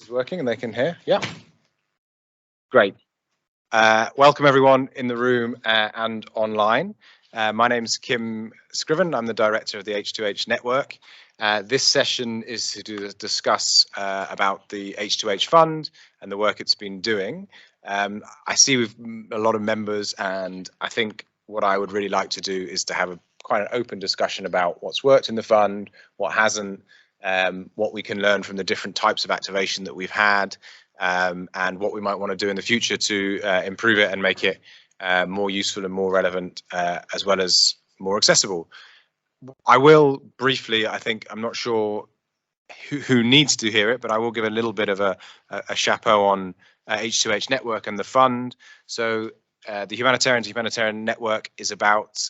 is working and they can hear. Yeah. Great. Welcome everyone in the room and online. My name's Kim Scriven. I'm the director of the H2H Network. This session is to discuss about the H2H fund and the work it's been doing. I see we've a lot of members, and I think what I would really like to do is to have quite an open discussion about what's worked in the fund, what hasn't, what we can learn from the different types of activation that we've had, and what we might want to do in the future to improve it and make it more useful and more relevant, as well as more accessible. I will briefly, I think, I'm not sure who needs to hear it, but I will give a little bit of a chapeau on H2H Network and the fund. So the Humanitarian Network is about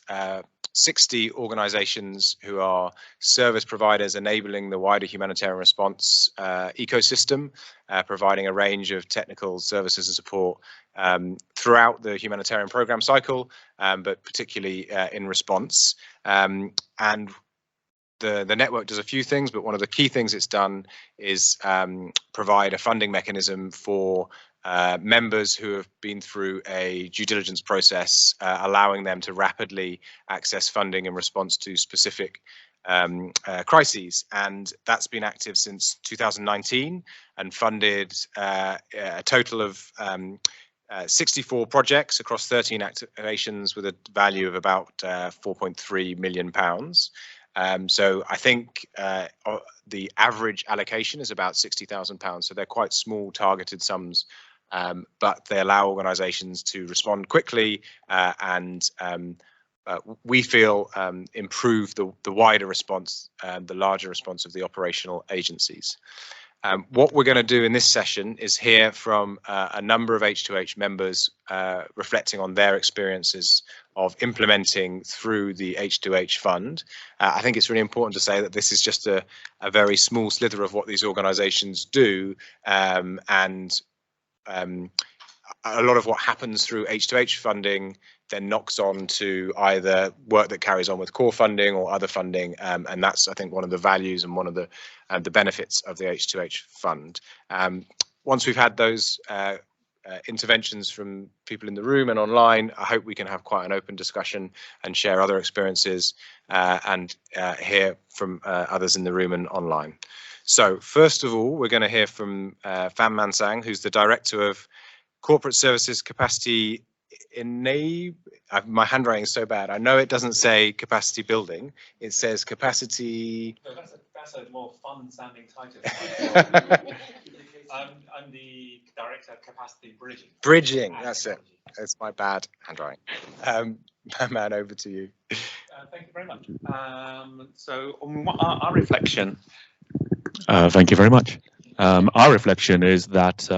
60 organizations who are service providers enabling the wider humanitarian response ecosystem, providing a range of technical services and support throughout the humanitarian program cycle, but particularly in response. And the network does a few things, but one of the key things it's done is provide a funding mechanism for members who have been through a due diligence process, allowing them to rapidly access funding in response to specific crises. And that's been active since 2019 and funded a total of 64 projects across 13 activations with a value of about £4.3 million. So I think the average allocation is about £60,000. So they're quite small targeted sums, but they allow organisations to respond quickly and we feel improve the wider response, the larger response of the operational agencies. What we're going to do in this session is hear from a number of H2H members reflecting on their experiences of implementing through the H2H fund. I think it's really important to say that this is just a very small slither of what these organisations do, and a lot of what happens through H2H funding then knocks on to either work that carries on with core funding or other funding, and that's, I think, one of the values and one of the benefits of the H2H fund. Once we've had those interventions from people in the room and online, I hope we can have quite an open discussion and share other experiences and hear from others in the room and online. So first of all, we're going to hear from Pham Man Sang, who's the Director of Corporate Services Capacity my handwriting is so bad. I know it doesn't say capacity building. It says capacity. So that's a more fun sounding title. I'm the Director of Capacity Bridging. Bridging, that's it. It's my bad handwriting. Man, over to you. Thank you very much. So our reflection. Thank you very much. Our reflection is that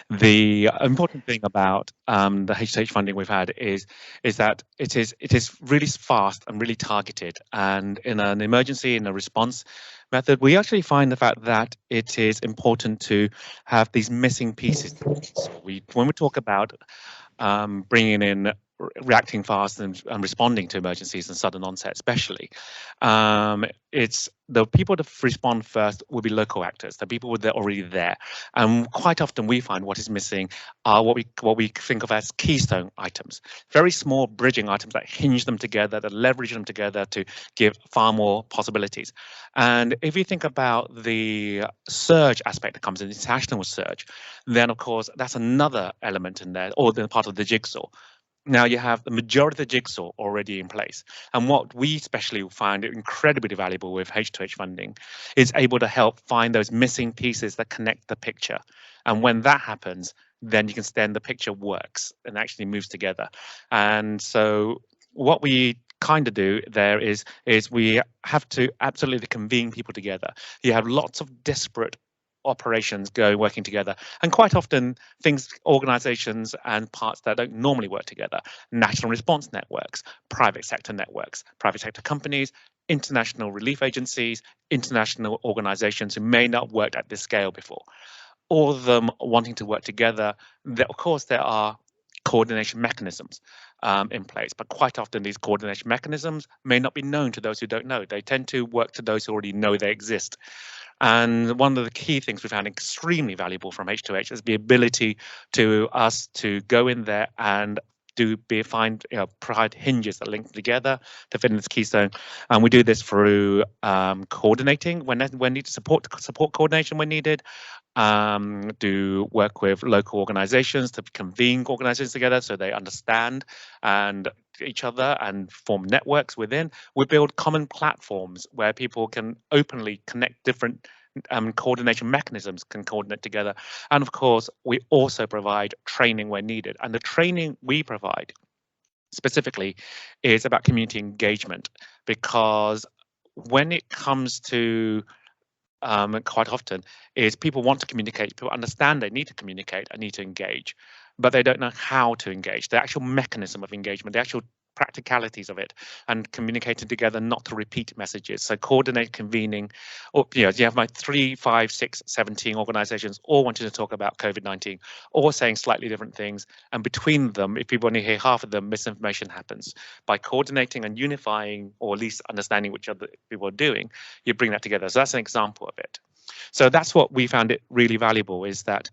the important thing about the H2H funding we've had is that it is really fast and really targeted, and in an emergency, in a response method, we actually find the fact that it is important to have these missing pieces. So when we talk about bringing in reacting fast and responding to emergencies and sudden onset especially, it's the people to respond first will be local actors, the people that are already there, and quite often we find what is missing are what we think of as keystone items, very small bridging items that hinge them together, that leverage them together to give far more possibilities. And if you think about the surge aspect that comes in, international surge, then of course that's another element in there, or the part of the jigsaw. Now you have the majority of the jigsaw already in place. And what we especially find incredibly valuable with H2H funding is able to help find those missing pieces that connect the picture. And when that happens, then you can stand the picture works and actually moves together. And so what we kind of do there is we have to absolutely convene people together. You have lots of disparate operations working together, and quite often organizations and parts that don't normally work together, national response networks, private sector companies, international relief agencies, international organizations who may not have worked at this scale before, all of them wanting to work together. Of course there are coordination mechanisms in place. But quite often these coordination mechanisms may not be known to those who don't know. They tend to work to those who already know they exist. And one of the key things we found extremely valuable from H2H is the ability to us to go in there and provide hinges that link together to fit in this keystone. And we do this through coordinating when needed, support coordination when needed, do work with local organizations to convene organizations together so they understand and each other and form networks within. We build common platforms where people can openly connect different coordination mechanisms can coordinate together. And of course, we also provide training where needed. And the training we provide specifically is about community engagement, because when it comes to quite often is people want to communicate, people understand they need to communicate and need to engage, but they don't know how to engage, the actual mechanism of engagement, the actual practicalities of it, and communicating together, not to repeat messages. So coordinate convening, or you have my 3, 5, 6, 17 organizations all wanting to talk about COVID-19, all saying slightly different things, and between them, if people only hear half of them, misinformation happens. By coordinating and unifying, or at least understanding which other people are doing, you bring that together. So that's an example of it. So that's what we found it really valuable, is that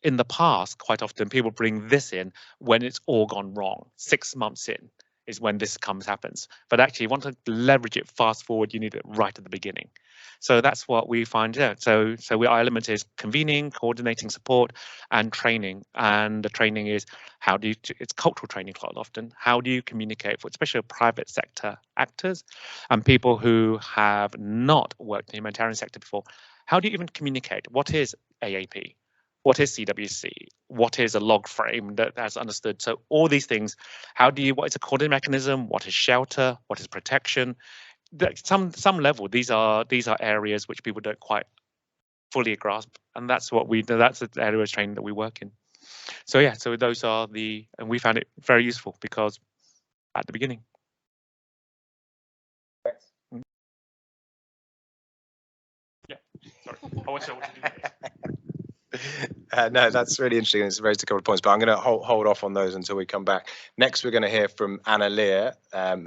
in the past, quite often people bring this in when it's all gone wrong. 6 months in is when this happens. But actually, you want to leverage it fast forward, you need it right at the beginning. So that's what we find. Yeah. So our element is convening, coordinating support, and training. And the training is it's cultural training quite often. How do you communicate for especially private sector actors and people who have not worked in the humanitarian sector before? How do you even communicate? What is AAP? What is CWC? What is a log frame that's understood? So all these things, what is a coordinating mechanism? What is shelter? What is protection? Some level, these are areas which people don't quite fully grasp, and that's the area of training that we work in. So yeah, so those are and we found it very useful because at the beginning. Yeah, sorry, I wasn't sure what to do next. No, that's really interesting. It's raised a couple of points, but I'm going to hold off on those until we come back. Next, we're going to hear from Anna Lear,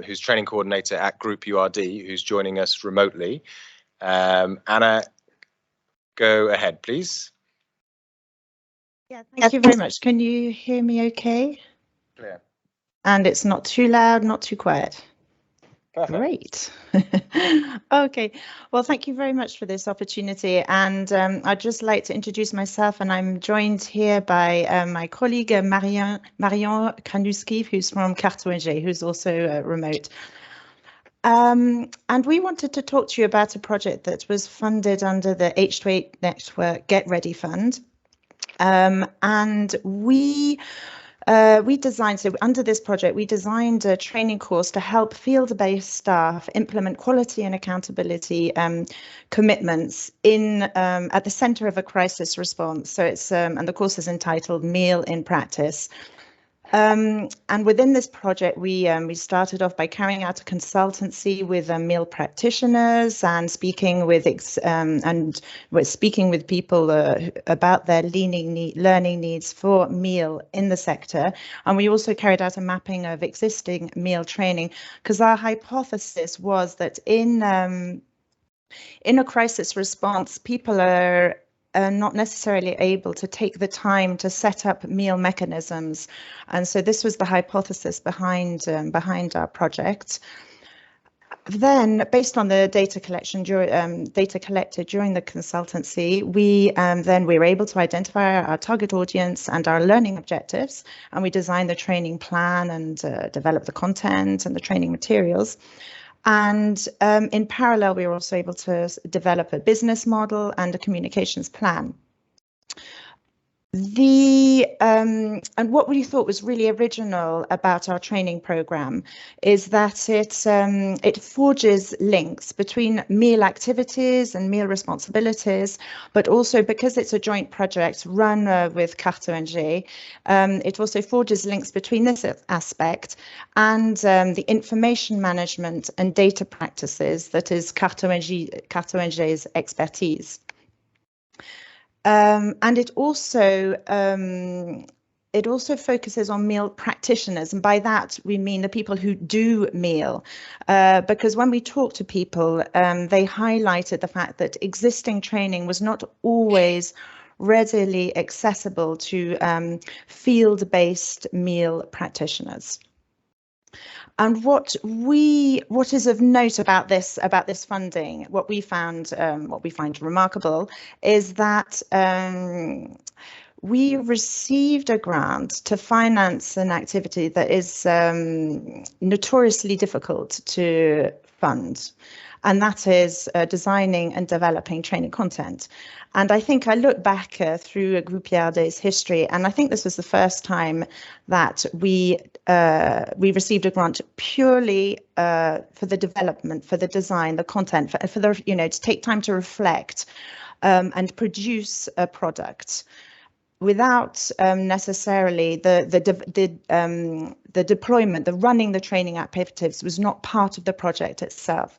who's training coordinator at Group URD, who's joining us remotely. Anna, go ahead, please. Yeah, thank you very much. Can you hear me okay? Clear. And it's not too loud, not too quiet. Perfect. Great. Okay, well, thank you very much for this opportunity. And I'd just like to introduce myself, and I'm joined here by my colleague Marion Kranuski, who's from HCTs, who's also remote. And we wanted to talk to you about a project that was funded under the H2H Network Get Ready Fund. And we designed, so under this project, we designed a training course to help field-based staff implement quality and accountability commitments at the center of a crisis response. So it's and the course is entitled Meal in Practice. And within this project, we started off by carrying out a consultancy with meal practitioners and speaking with people about their learning needs for meal in the sector. And we also carried out a mapping of existing meal training, because our hypothesis was that in a crisis response, people are not necessarily able to take the time to set up meal mechanisms, and so this was the hypothesis behind our project. Then, based on the data collected during the consultancy, we were able to identify our target audience and our learning objectives, and we designed the training plan and developed the content and the training materials. And in parallel, we were also able to develop a business model and a communications plan. And what we thought was really original about our training program is that it forges links between meal activities and meal responsibilities, but also because it's a joint project run with HCTs, it also forges links between this aspect and the information management and data practices that is HCTs' expertise. And it also it also focuses on meal practitioners, and by that we mean the people who do meal, because when we talk to people, they highlighted the fact that existing training was not always readily accessible to field-based meal practitioners. And what is of note about this funding, what we find remarkable, is that we received a grant to finance an activity that is notoriously difficult to fund, and that is designing and developing training content. And I think I look back through Groupe Yardé's history, and I think this was the first time that we received a grant purely for the development, for the design, the content, for the to take time to reflect and produce a product, without necessarily the deployment, the running the training activities was not part of the project itself.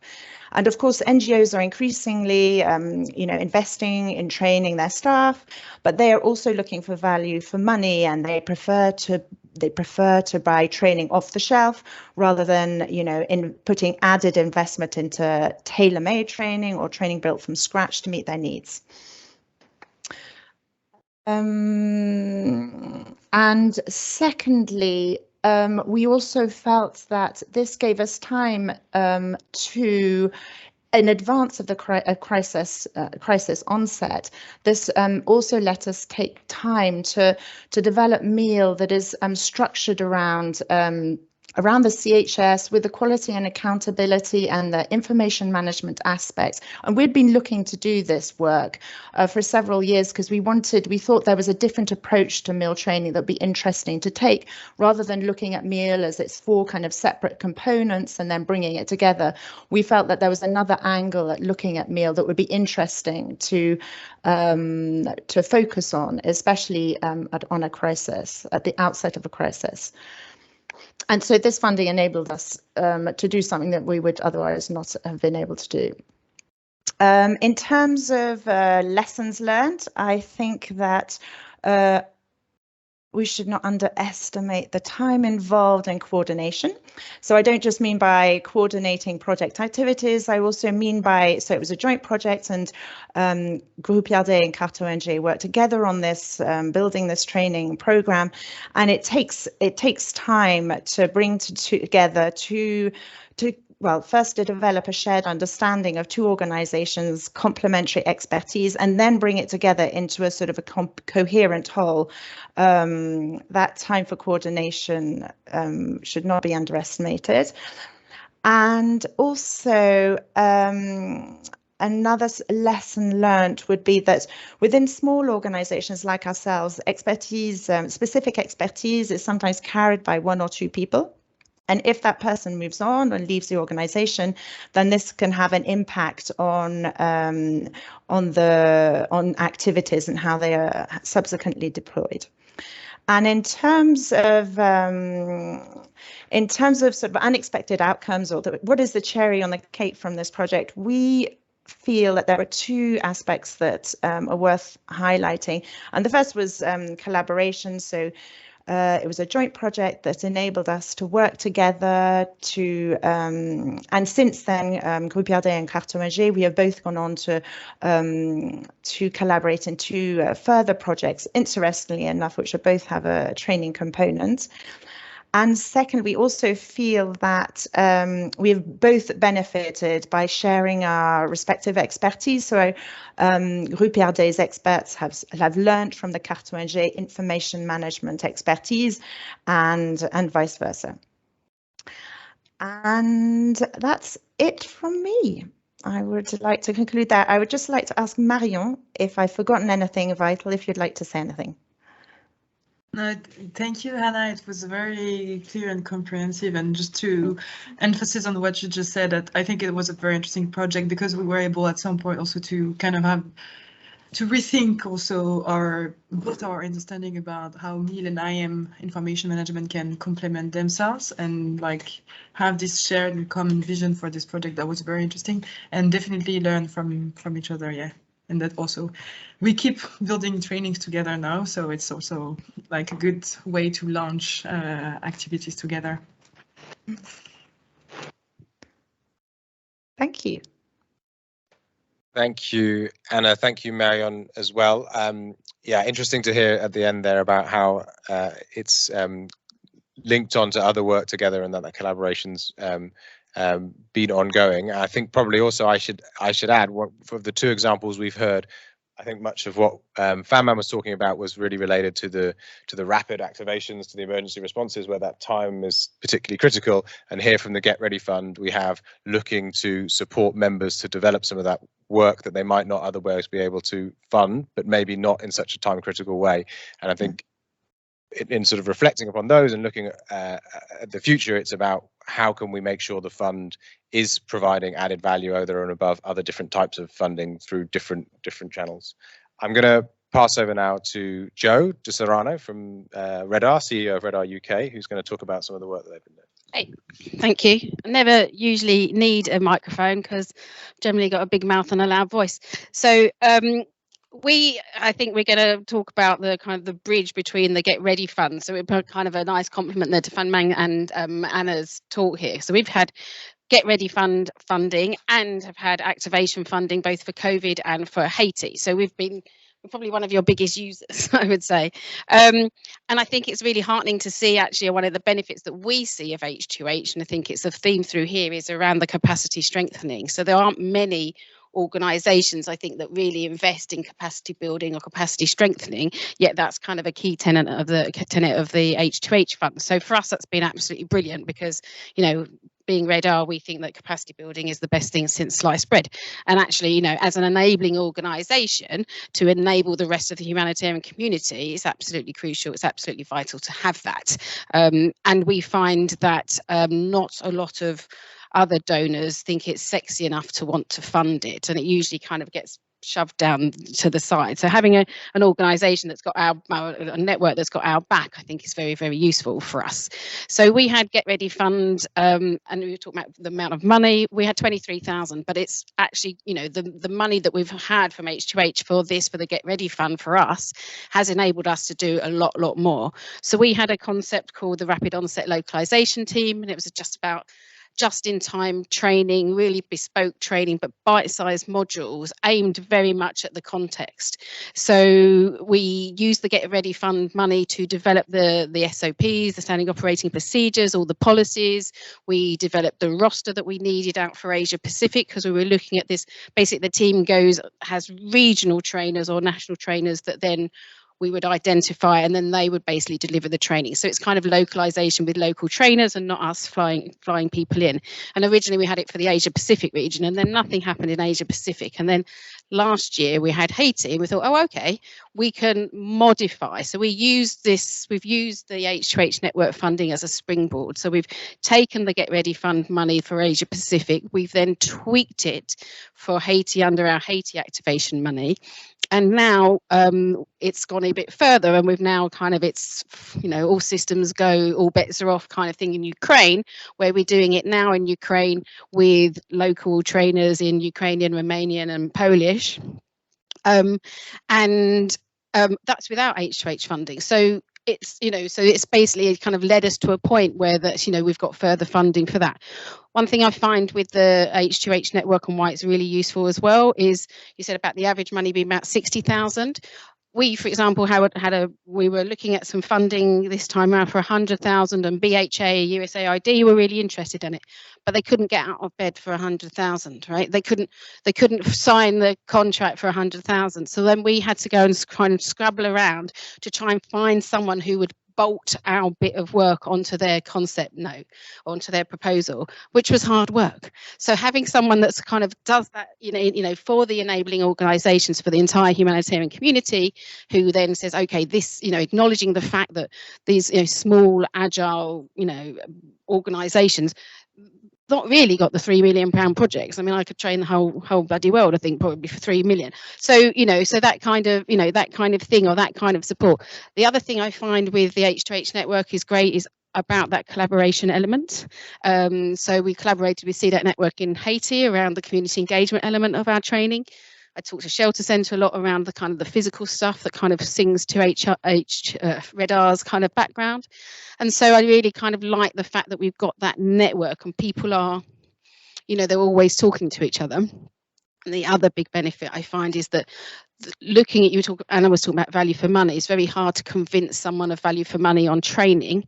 And of course, NGOs are increasingly, investing in training their staff, but they are also looking for value for money, and they prefer to buy training off the shelf rather than, in putting added investment into tailor-made training or training built from scratch to meet their needs. And secondly, we also felt that this gave us time to, in advance of the crisis onset, this also let us take time to develop meal that is structured around the CHS, with the quality and accountability and the information management aspects. And we'd been looking to do this work for several years, because we thought there was a different approach to meal training that would be interesting to take, rather than looking at meal as its 4 kind of separate components and then bringing it together. We felt that there was another angle at looking at meal that would be interesting to focus on, especially on a crisis, at the outset of a crisis. And so this funding enabled us to do something that we would otherwise not have been able to do. In terms of lessons learned, I think that we should not underestimate the time involved in coordination. So I don't just mean by coordinating project activities, I also mean so it was a joint project, and Groupe Yardé and Carte ONG worked together on this, building this training program, and it takes time to bring together well, first to develop a shared understanding of 2 organizations' complementary expertise, and then bring it together into a sort of a coherent whole. That time for coordination should not be underestimated. And also, another lesson learned would be that within small organizations like ourselves, specific expertise is sometimes carried by 1 or 2 people. And if that person moves on or leaves the organization, then this can have an impact on activities and how they are subsequently deployed. And in terms of sort of unexpected outcomes, or what is the cherry on the cake from this project, we feel that there are 2 aspects that are worth highlighting. And the first was collaboration. So it was a joint project that enabled us to work together and since then, Groupe Yardé and Carte ONG, we have both gone on to collaborate in 2 further projects, interestingly enough, which both have a training component. And second, we also feel that we have both benefited by sharing our respective expertise. So Groupe Yardé's experts have learned from the Carte ONG information management expertise, and vice versa. And that's it from me. I would like to conclude that. I would just like to ask Marion if I've forgotten anything vital, if you'd like to say anything. No, thank you, Hannah. It was very clear and comprehensive. And just to emphasize on what you just said, that I think it was a very interesting project, because we were able at some point also to kind of rethink also our understanding about how meal and IM information management can complement themselves, and like have this shared and common vision for this project. That was very interesting, and definitely learn from each other. Yeah. and that also we keep building trainings together now, so it's also like a good way to launch activities together. Thank you. Thank you, Anna. Thank you, Marion, as well. Yeah, interesting to hear at the end there about how it's linked on to other work together, and that collaboration's been ongoing. I think probably also I should add, for the two examples we've heard, I think much of what Fanman was talking about was really related to the rapid activations, to the emergency responses, where that time is particularly critical. And here from the Get Ready Fund, we have looking to support members to develop some of that work that they might not otherwise be able to fund, but maybe not in such a time critical way. And I think in sort of reflecting upon those and looking at the future, it's about how can we make sure the fund is providing added value over and above other different types of funding through different channels. I'm going to pass over now to Joe De Serrano from Redar, CEO of Redar UK, who's going to talk about some of the work that they've been doing. Hey, thank you. I never usually need a microphone because I've generally got a big mouth and a loud voice. So I think we're going to talk about the kind of the bridge between the Get Ready Fund. So we're kind of a nice compliment there to Funmang and Anna's talk here. So we've had Get Ready Fund funding and have had activation funding both for COVID and for Haiti. So we're probably one of your biggest users, I would say. And I think it's really heartening to see actually one of the benefits that we see of H2H, and I think it's a theme through here, is around the capacity strengthening. So there aren't many organisations, I think, that really invest in capacity building or capacity strengthening, yet that's kind of a key tenet of the H2H fund. So for us, that's been absolutely brilliant because, you know, being Redar, we think that capacity building is the best thing since sliced bread. And actually, you know, as an enabling organisation to enable the rest of the humanitarian community, it's absolutely crucial. It's absolutely vital to have that. And we find that not a lot of other donors think it's sexy enough to want to fund it, and it usually kind of gets shoved down to the side. So having an organisation that's got a network that's got our back, I think is very, very useful for us. So we had Get Ready Fund, and we were talking about the amount of money. We had 23,000, but it's actually, you know, the money that we've had from H2H for the Get Ready Fund for us has enabled us to do a lot more. So we had a concept called the Rapid Onset Localization Team, and it was just about just-in-time training, really bespoke training, but bite-sized modules aimed very much at the context. So we used the Get Ready Fund money to develop the SOPs, the standing operating procedures, all the policies. We developed the roster that we needed out for Asia Pacific because we were looking at this. Basically, the team has regional trainers or national trainers that then we would identify, and then they would basically deliver the training. So it's kind of localization with local trainers and not us flying people in. And originally we had it for the Asia Pacific region, and then nothing happened in Asia Pacific. And then last year we had Haiti, and we thought, oh, okay, we can modify. So we've used the H2H Network funding as a springboard. So we've taken the Get Ready Fund money for Asia Pacific. We've then tweaked it for Haiti under our Haiti activation money. And now it's gone a bit further, and we've now kind of, it's, you know, all systems go, all bets are off kind of thing in Ukraine, where we're doing it now in Ukraine with local trainers in Ukrainian, Romanian and Polish. And that's without H2H funding. So it's, you know, so it's basically kind of led us to a point where that, you know, we've got further funding for that. One thing I find with the H2H network and why it's really useful as well is, you said about the average money being about 60,000. We, for example, we were looking at some funding this time around for 100,000, and BHA, USAID were really interested in it, but they couldn't get out of bed for 100,000, right? They couldn't sign the contract for 100,000. So then we had to go and kind of scrabble around to try and find someone who would bolt our bit of work onto their concept note, onto their proposal, which was hard work. So having someone that's kind of does that, you know, for the enabling organisations, for the entire humanitarian community, who then says, okay, this, you know, acknowledging the fact that these, you know, small, agile, you know, organisations not really got the £3 million projects. I mean, I could train the whole bloody world, I think, probably for 3 million. So, you know, so that kind of, you know, that kind of thing, or that kind of support. The other thing I find with the H2H network is great is about that collaboration element. So we collaborated with CDAC Network in Haiti around the community engagement element of our training. I talk to Shelter Centre a lot around the kind of the physical stuff that kind of sings to Redar's kind of background. And so I really kind of like the fact that we've got that network and people are, you know, they're always talking to each other. And the other big benefit I find is that looking at, Anna was talking about value for money, it's very hard to convince someone of value for money on training.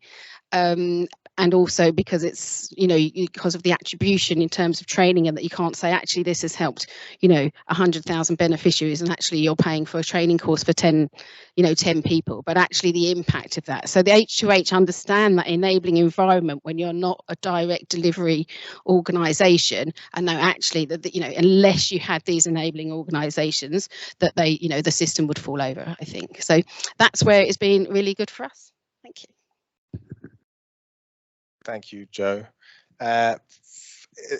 And also because it's, you know, because of the attribution in terms of training, and that you can't say actually this has helped, you know, 100,000 beneficiaries, and actually you're paying for a training course for 10 people, but actually the impact of that. So the H2H understand that enabling environment when you're not a direct delivery organisation, and know actually that, you know, unless you had these enabling organisations, that they, you know, the system would fall over, I think. So that's where it's been really good for us. Thank you. Thank you, Jo.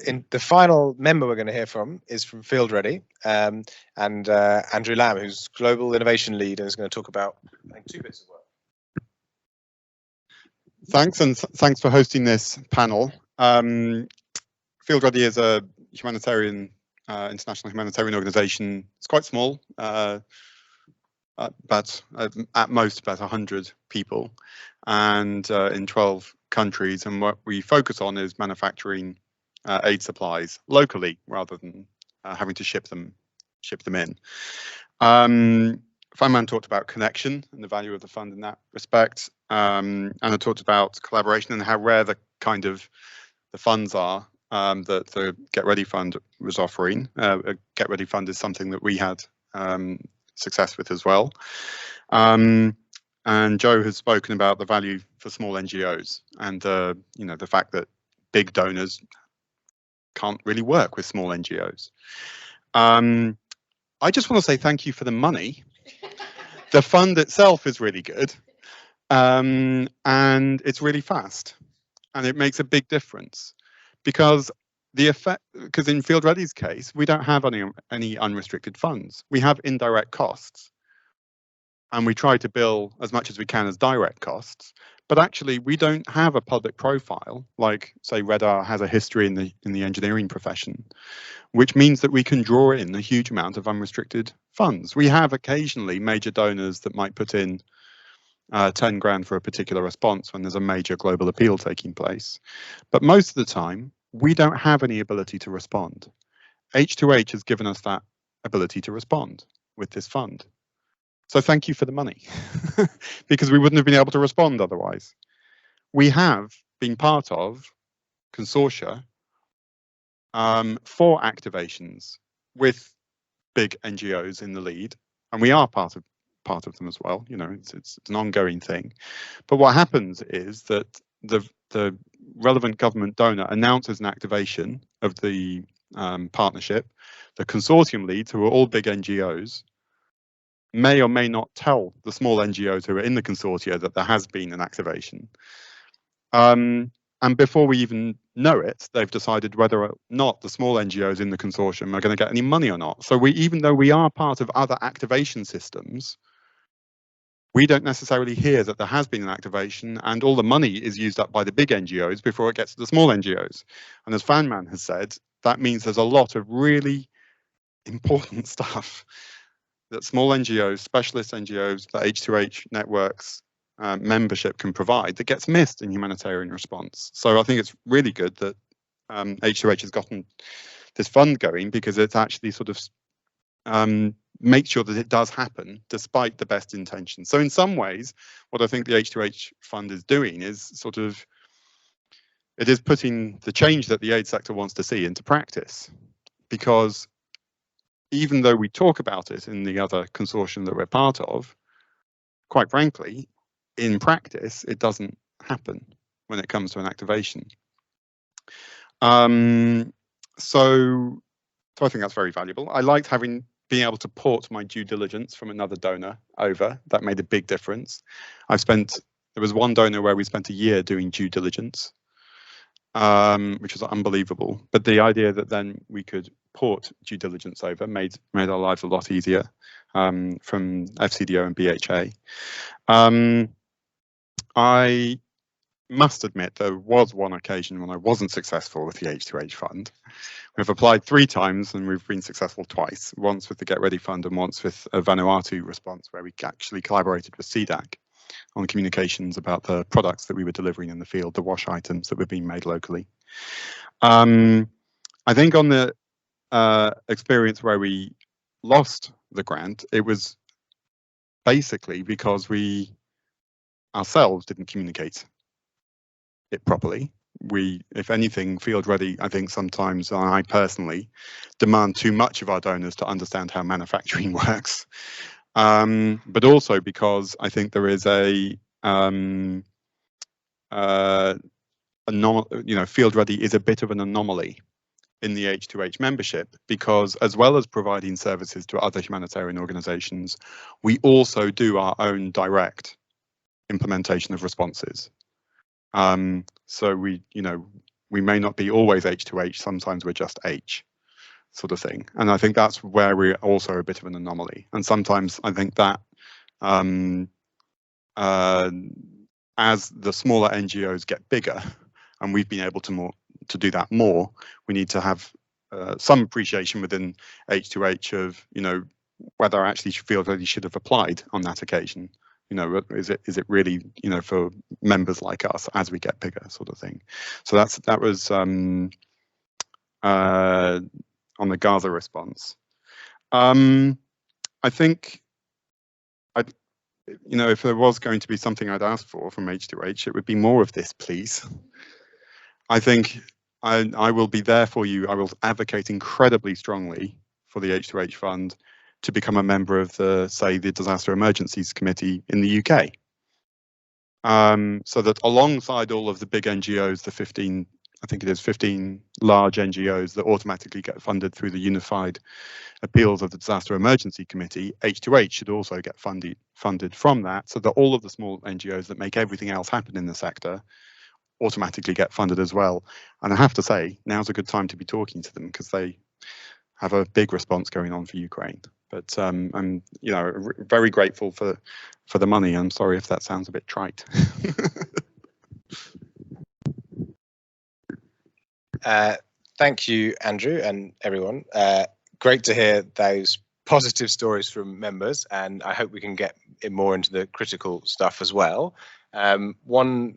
In the final member we're going to hear from is from Field Ready, and Andrew Lamb, who's Global Innovation Lead, and is going to talk about, I think, 2 bits of work. Thanks, and thanks for hosting this panel. Field Ready is a humanitarian, international humanitarian organisation. It's quite small, but at most about 100 people, and in 12 countries. And what we focus on is manufacturing aid supplies locally rather than having to ship them in. Feynman talked about connection and the value of the fund in that respect. And I talked about collaboration and how rare the funds are that the Get Ready Fund was offering. Get Ready Fund is something that we had success with as well. And Jo has spoken about the value for small NGOs and you know, the fact that big donors can't really work with small NGOs. I just want to say thank you for the money. The fund itself is really good, and it's really fast, and it makes a big difference because in Field Ready's case, we don't have any unrestricted funds. We have indirect costs. And we try to bill as much as we can as direct costs, but actually we don't have a public profile like, say, Redar has a history in the engineering profession, which means that we can draw in a huge amount of unrestricted funds. We have occasionally major donors that might put in 10 grand for a particular response when there's a major global appeal taking place, but most of the time we don't have any ability to respond. H2H has given us that ability to respond with this fund. So thank you for the money, because we wouldn't have been able to respond otherwise. We have been part of consortia for activations with big NGOs in the lead, and we are part of them as well. You know, it's an ongoing thing. But what happens is that the relevant government donor announces an activation of the partnership. The consortium leads, who are all big NGOs, may or may not tell the small NGOs who are in the consortia that there has been an activation. And before we even know it, they've decided whether or not the small NGOs in the consortium are going to get any money or not. So even though we are part of other activation systems, we don't necessarily hear that there has been an activation, and all the money is used up by the big NGOs before it gets to the small NGOs. And as Feynman has said, that means there's a lot of really important stuff that small NGOs, specialist NGOs, the H2H networks membership can provide that gets missed in humanitarian response. So I think it's really good that H2H has gotten this fund going, because it's actually sort of makes sure that it does happen despite the best intentions. So in some ways, what I think the H2H fund is doing is sort of, it is putting the change that the aid sector wants to see into practice, because even though we talk about it in the other consortium that we're part of, quite frankly, in practice, it doesn't happen when it comes to an activation. So I think that's very valuable. I liked being able to port my due diligence from another donor over. That made a big difference. There was one donor where we spent a year doing due diligence, which was unbelievable. But the idea that then we could port due diligence over made our lives a lot easier, from FCDO and BHA. must admit there was one occasion when I wasn't successful with the H2H fund. We've applied 3 times and we've been successful twice, once with the Get Ready Fund and once with a Vanuatu response where we actually collaborated with CDAC on communications about the products that we were delivering in the field, the wash items that were being made locally. I think on the experience where we lost the grant, it was basically because we ourselves didn't communicate it properly. We, if anything, Field Ready, I think sometimes, I personally, demand too much of our donors to understand how manufacturing works. But also because I think there is a Field Ready is a bit of an anomaly in the H2H membership, because as well as providing services to other humanitarian organizations, we also do our own direct implementation of responses. So we may not be always H2H, sometimes we're just H sort of thing. And I think that's where we're also a bit of an anomaly. And sometimes I think that as the smaller NGOs get bigger, and we've been able to do that more, we need to have some appreciation within H2H of, whether actually Field Ready should have applied on that occasion. Is it really, for members like us as we get bigger, sort of thing. So that was on the Gaza response. I think if there was going to be something I'd ask for from H2H, it would be more of this, please. I think I will be there for you. I will advocate incredibly strongly for the H2H fund to become a member of the Disaster Emergencies Committee in the UK. So that alongside all of the big NGOs, the 15, I think it is 15 large NGOs that automatically get funded through the unified appeals of the Disaster Emergency Committee, H2H should also get funded from that, so that all of the small NGOs that make everything else happen in the sector automatically get funded as well. And I have to say, now's a good time to be talking to them, because they have a big response going on for Ukraine. But I'm very grateful for the money. I'm sorry if that sounds a bit trite. Thank you, Andrew, and everyone. Great to hear those positive stories from members, and I hope we can get more into the critical stuff as well. One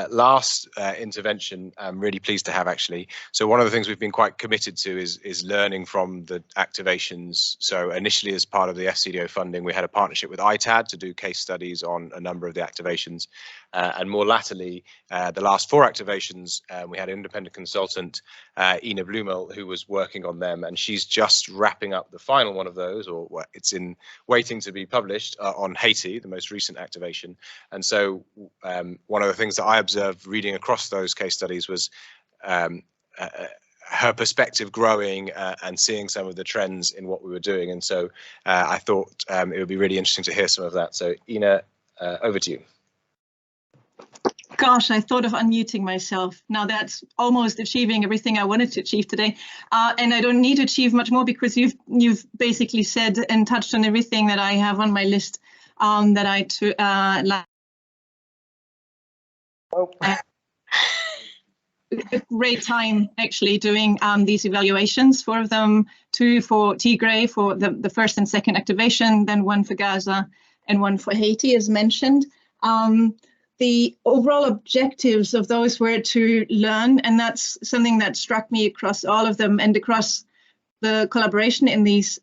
last intervention I'm really pleased to have, actually. So one of the things we've been quite committed to is learning from the activations. So initially, as part of the FCDO funding, we had a partnership with ITAD to do case studies on a number of the activations. And more latterly, the last 4 activations, we had an independent consultant, Ina Blumel, who was working on them, and she's just wrapping up the final one of those, or it's in waiting to be published on Haiti, the most recent activation. And so one of the things that I observed reading across those case studies was her perspective growing and seeing some of the trends in what we were doing. And so I thought it would be really interesting to hear some of that. So Ina, over to you. Gosh, I thought of unmuting myself. Now that's almost achieving everything I wanted to achieve today. And I don't need to achieve much more, because you've basically said and touched on everything that I have on my list that I like. A great time actually doing these evaluations, 4 of them, 2 for Tigray for the first and second activation, then 1 for Gaza and 1 for Haiti, as mentioned. The overall objectives of those were to learn, and that's something that struck me across all of them and across the collaboration in these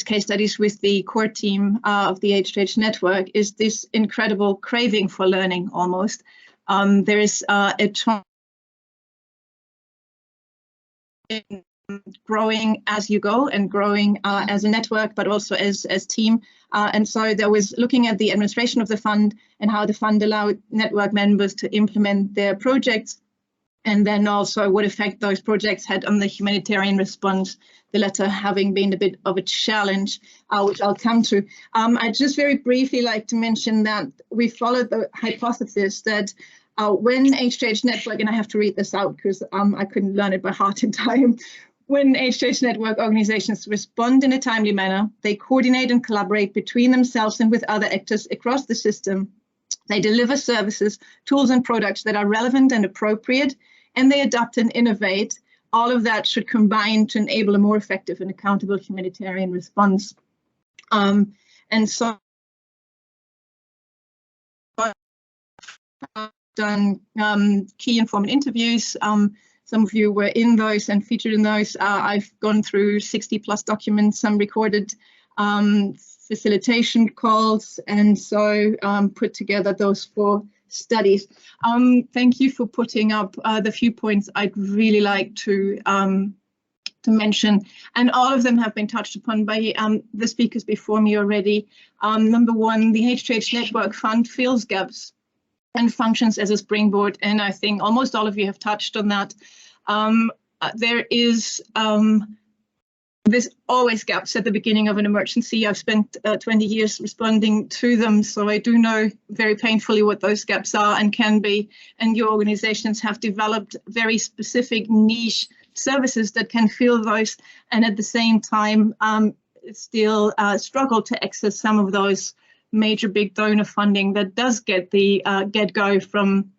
case studies with the core team of the H2H network, is this incredible craving for learning almost. There is a growing as you go and growing as a network, but also as team. And so there was looking at the administration of the fund and how the fund allowed network members to implement their projects, and then also what effect those projects had on the humanitarian response, the latter having been a bit of a challenge, which I'll come to. I'd just very briefly like to mention that we followed the hypothesis that when H2H Network, and I have to read this out because I couldn't learn it by heart in time, when H2H Network organizations respond in a timely manner, they coordinate and collaborate between themselves and with other actors across the system, They deliver services, tools and products that are relevant and appropriate, and they adapt and innovate. All of that should combine to enable a more effective and accountable humanitarian response. And so I've done key informant interviews. Some of you were in those and featured in those. I've gone through 60+ documents, some recorded facilitation calls, and so put together those 4 studies. Thank you for putting up the few points I'd really like to mention, and all of them have been touched upon by the speakers before me already. Number 1, the H2H Network Fund fills gaps and functions as a springboard, and I think almost all of you have touched on that. There's always gaps at the beginning of an emergency. I've spent 20 years responding to them, so I do know very painfully what those gaps are and can be, and your organizations have developed very specific niche services that can fill those, and at the same time still struggle to access some of those major big donor funding that does get the get-go from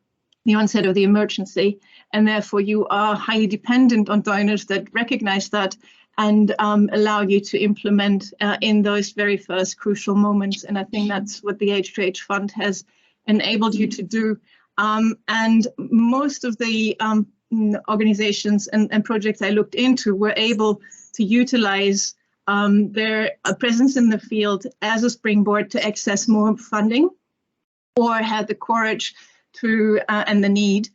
the onset of the emergency, and therefore you are highly dependent on donors that recognize that and allow you to implement in those very first crucial moments. And I think that's what the H2H Fund has enabled you to do. And most of the organizations and projects I looked into were able to utilize their presence in the field as a springboard to access more funding, or had the courage to and the need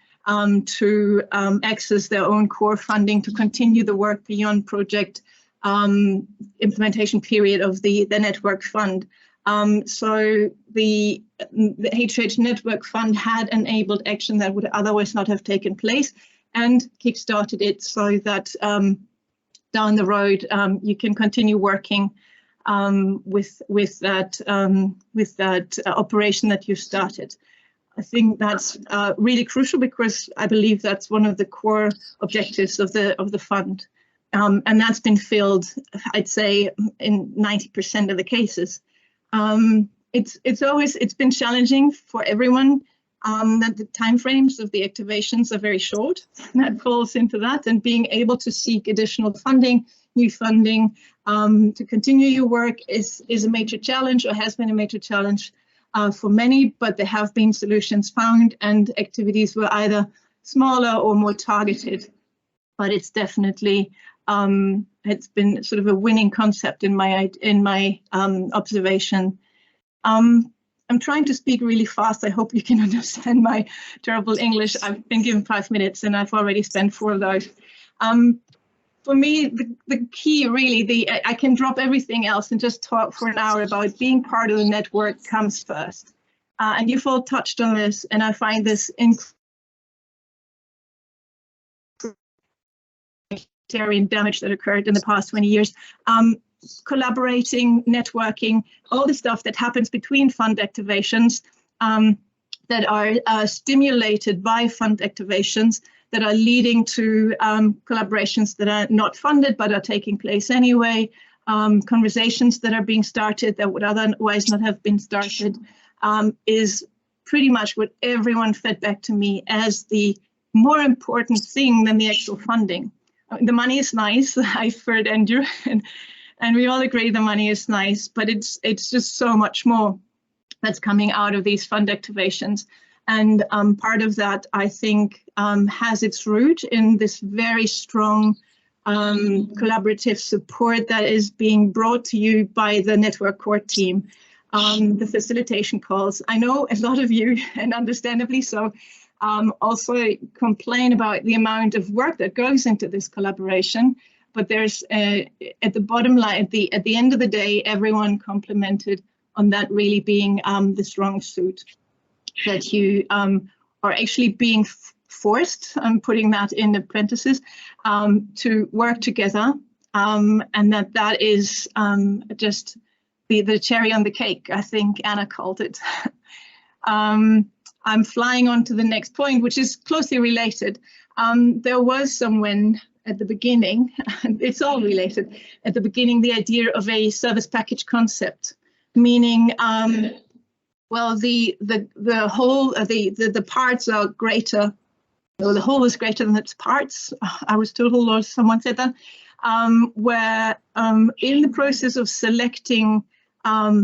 to access their own core funding to continue the work beyond project implementation period of the network fund. So the H2H Network Fund had enabled action that would otherwise not have taken place and kickstarted it so that down the road you can continue working with that operation that you started. I think that's really crucial because I believe that's one of the core objectives of the fund, and that's been filled, I'd say, in 90% of the cases. It's been challenging for everyone that the timeframes of the activations are very short. That falls into that, and being able to seek additional funding, new funding, to continue your work is a major challenge, or has been a major challenge for many, but there have been solutions found, and activities were either smaller or more targeted. But it's definitely it's been sort of a winning concept in my observation. I'm trying to speak really fast. I hope you can understand my terrible English. I've been given 5 minutes and I've already spent 4 of those. For me, the key really, I can drop everything else and just talk for an hour about being part of the network comes first. And you've all touched on this, and I find this humanitarian damage that occurred in the past 20 years. Collaborating, networking, all the stuff that happens between fund activations that are stimulated by fund activations that are leading to collaborations that are not funded but are taking place anyway, conversations that are being started that would otherwise not have been started, is pretty much what everyone fed back to me as the more important thing than the actual funding. The money is nice, I've heard Andrew, and we all agree the money is nice, but it's just so much more that's coming out of these fund activations. And part of that, I think, has its root in this very strong collaborative support that is being brought to you by the network core team, the facilitation calls. I know a lot of you, and understandably so, also complain about the amount of work that goes into this collaboration. But there's at the bottom line, at the end of the day, everyone complimented on that really being the strong suit, that you are actually being forced, I'm putting that in apprentices, to work together, and that is just the cherry on the cake, I think Anna called it. I'm flying on to the next point, which is closely related. There was someone at the beginning, it's all related, at the beginning, the idea of a service package concept, meaning well, the whole, the parts are greater, or the whole is greater than its parts. Aristotle or someone said that, where in the process of selecting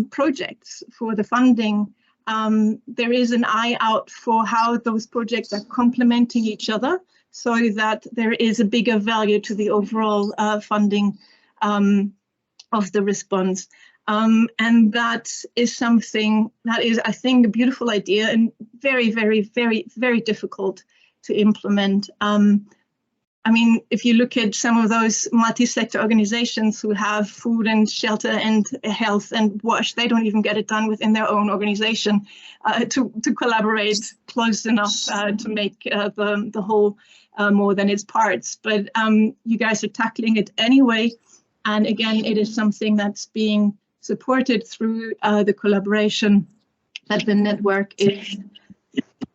projects for the funding, there is an eye out for how those projects are complementing each other, so that there is a bigger value to the overall funding of the response. And that is something that is, I think, a beautiful idea and very, very, very, very difficult to implement. I mean, if you look at some of those multi-sector organizations who have food and shelter and health and wash, they don't even get it done within their own organization to collaborate close enough to make the whole more than its parts. But you guys are tackling it anyway. And again, it is something that's being supported through the collaboration that the network is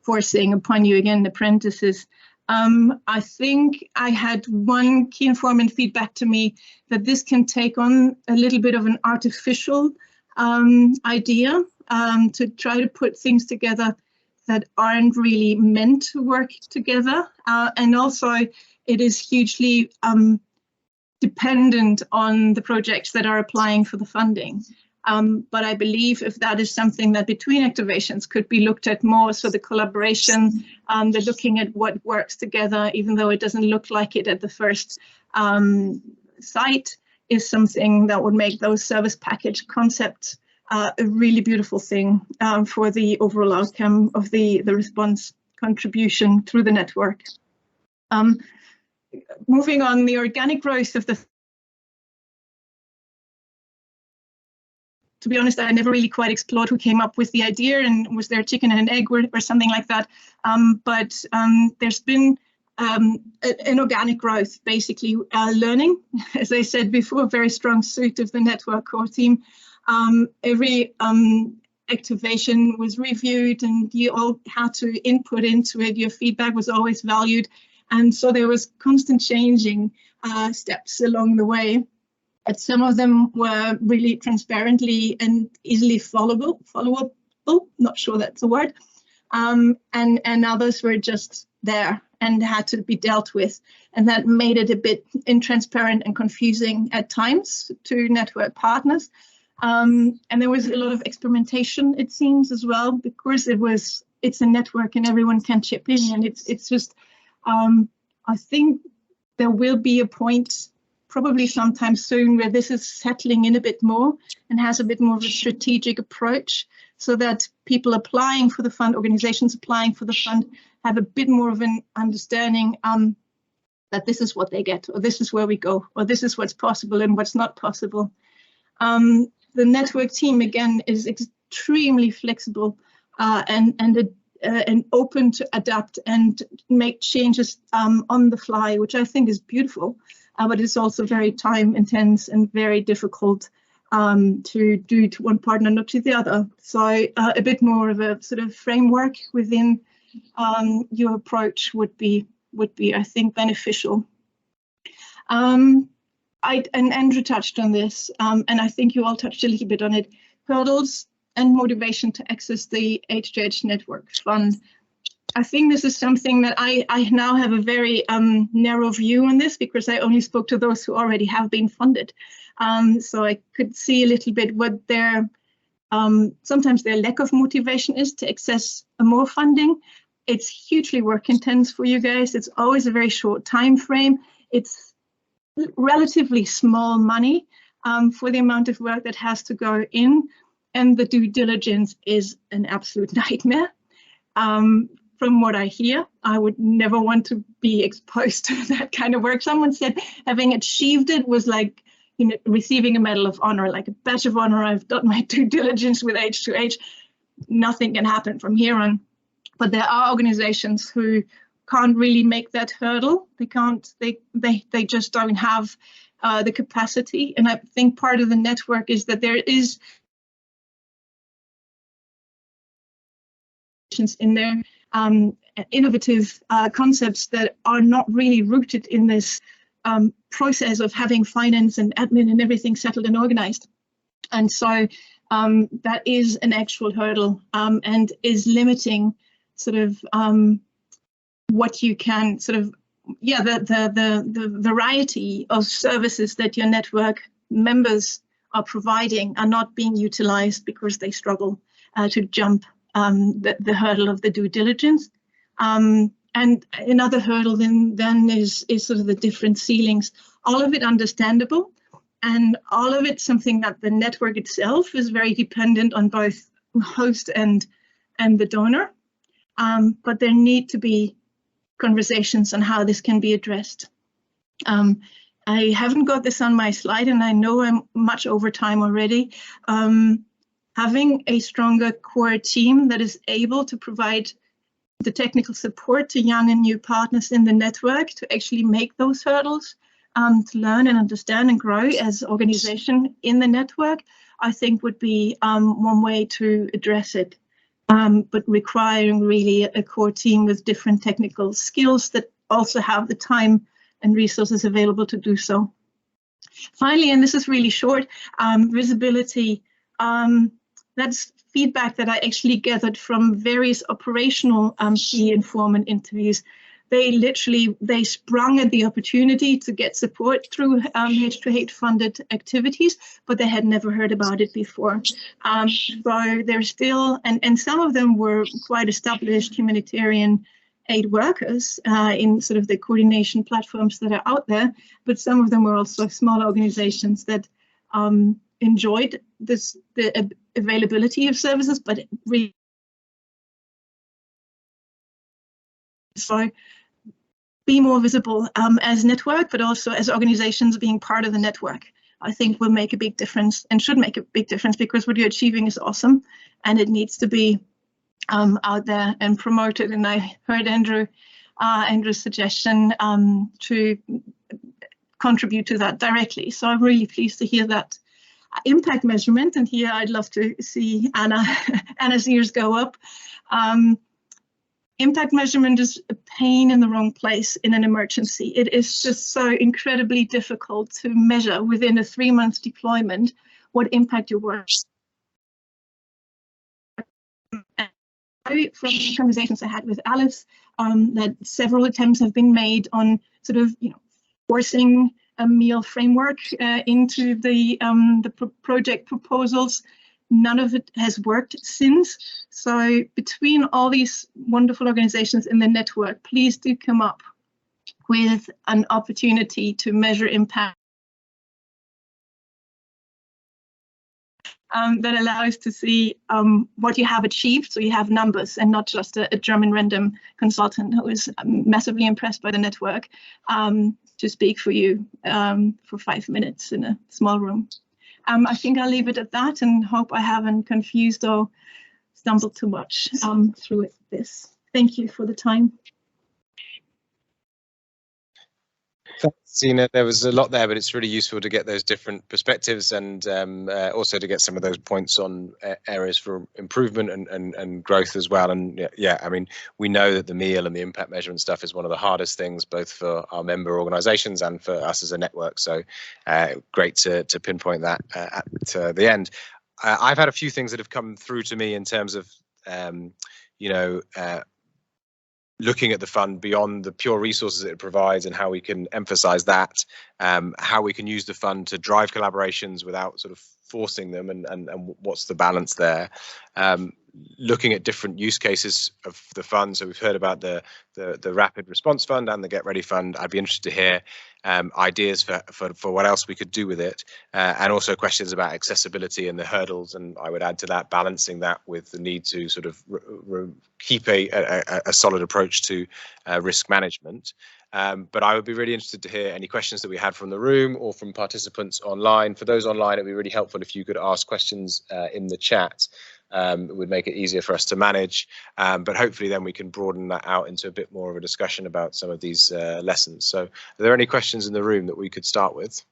forcing upon you, again, apprentices. I think I had one key informant feedback to me that this can take on a little bit of an artificial idea to try to put things together that aren't really meant to work together. And also it is hugely dependent on the projects that are applying for the funding. But I believe if that is something that between activations could be looked at more, so the collaboration, they're looking at what works together, even though it doesn't look like it at the first sight, is something that would make those service package concepts a really beautiful thing for the overall outcome of the response contribution through the network. Moving on, the organic growth of the, to be honest, I never really quite explored who came up with the idea and was there a chicken and an egg or something like that. But there's been an organic growth, basically learning, as I said before, a very strong suit of the network core team. Every activation was reviewed and you all had to input into it. Your feedback was always valued. And so there was constant changing steps along the way. But some of them were really transparently and easily followable, not sure that's a word. And others were just there and had to be dealt with. And that made it a bit intransparent and confusing at times to network partners. And there was a lot of experimentation, it seems, as well, because it's a network and everyone can chip in, and it's just, I think there will be a point probably sometime soon where this is settling in a bit more and has a bit more of a strategic approach, so that people applying for the fund, organizations applying for the fund, have a bit more of an understanding that this is what they get, or this is where we go, or this is what's possible and what's not possible. The network team, again, is extremely flexible and open to adapt and make changes on the fly, which I think is beautiful, but it's also very time intense and very difficult to do to one partner, not to the other. So a bit more of a sort of framework within your approach would be, I think, beneficial. And Andrew touched on this, and I think you all touched a little bit on it, hurdles and motivation to access the H2H Network Fund. I think this is something that I now have a very narrow view on this, because I only spoke to those who already have been funded. So I could see a little bit what their, sometimes their lack of motivation is to access more funding. It's hugely work intense for you guys. It's always a very short time frame. It's relatively small money for the amount of work that has to go in, and the due diligence is an absolute nightmare. From what I hear, I would never want to be exposed to that kind of work. Someone said having achieved it was like, you know, receiving a medal of honor, like a badge of honor. I've done my due diligence with H2H. Nothing can happen from here on. But there are organizations who can't really make that hurdle. They can't, they just don't have the capacity. And I think part of the network is that there is in there innovative concepts that are not really rooted in this process of having finance and admin and everything settled and organized. And so that is an actual hurdle and is limiting sort of what you can sort of, yeah, the variety of services that your network members are providing are not being utilized because they struggle to jump the hurdle of the due diligence. And another hurdle then is sort of the different ceilings, all of it understandable, and all of it something that the network itself is very dependent on both host and the donor. But there need to be conversations on how this can be addressed. I haven't got this on my slide, and I know I'm much over time already. Having a stronger core team that is able to provide the technical support to young and new partners in the network to actually make those hurdles, to learn and understand and grow as organization in the network, I think would be one way to address it. But requiring really a core team with different technical skills that also have the time and resources available to do so. Finally, and this is really short, visibility. That's feedback that I actually gathered from various operational key informant interviews. They sprung at the opportunity to get support through H2H funded activities, but they had never heard about it before. So they're still, and some of them were quite established humanitarian aid workers in sort of the coordination platforms that are out there, but some of them were also small organizations that enjoyed the availability of services, but really so be more visible as network, but also as organizations being part of the network, I think will make a big difference and should make a big difference, because what you're achieving is awesome and it needs to be out there and promoted. And I heard Andrew's suggestion to contribute to that directly. So I'm really pleased to hear that. Impact measurement, and here I'd love to see Anna's ears go up. Impact measurement is a pain in the wrong place in an emergency. It is just so incredibly difficult to measure within a 3-month deployment what impact your work. From conversations I had with Alice, that several attempts have been made on sort of, forcing a meal framework into the project proposals. None of it has worked since. So between all these wonderful organizations in the network, please do come up with an opportunity to measure impact that allows to see what you have achieved, so you have numbers and not just a German random consultant who is massively impressed by the network to speak for you for 5 minutes in a small room. I think I'll leave it at that and hope I haven't confused or stumbled too much through this. Thank you for the time. Thanks, Sina. There was a lot there, but it's really useful to get those different perspectives and also to get some of those points on areas for improvement and growth as well. And yeah, I mean, we know that the meal and the impact measurement stuff is one of the hardest things, both for our member organizations and for us as a network. So great to pinpoint that at the end. I've had a few things that have come through to me in terms of, looking at the fund beyond the pure resources it provides and how we can emphasize that, how we can use the fund to drive collaborations without sort of forcing them, and what's the balance there. Looking at different use cases of the fund. So we've heard about the Rapid Response Fund and the Get Ready Fund. I'd be interested to hear ideas for what else we could do with it, and also questions about accessibility and the hurdles. And I would add to that, balancing that with the need to sort of keep a solid approach to risk management. But I would be really interested to hear any questions that we had from the room or from participants online. For those online, it'd be really helpful if you could ask questions in the chat. It would make it easier for us to manage, but hopefully then we can broaden that out into a bit more of a discussion about some of these lessons. So are there any questions in the room that we could start with?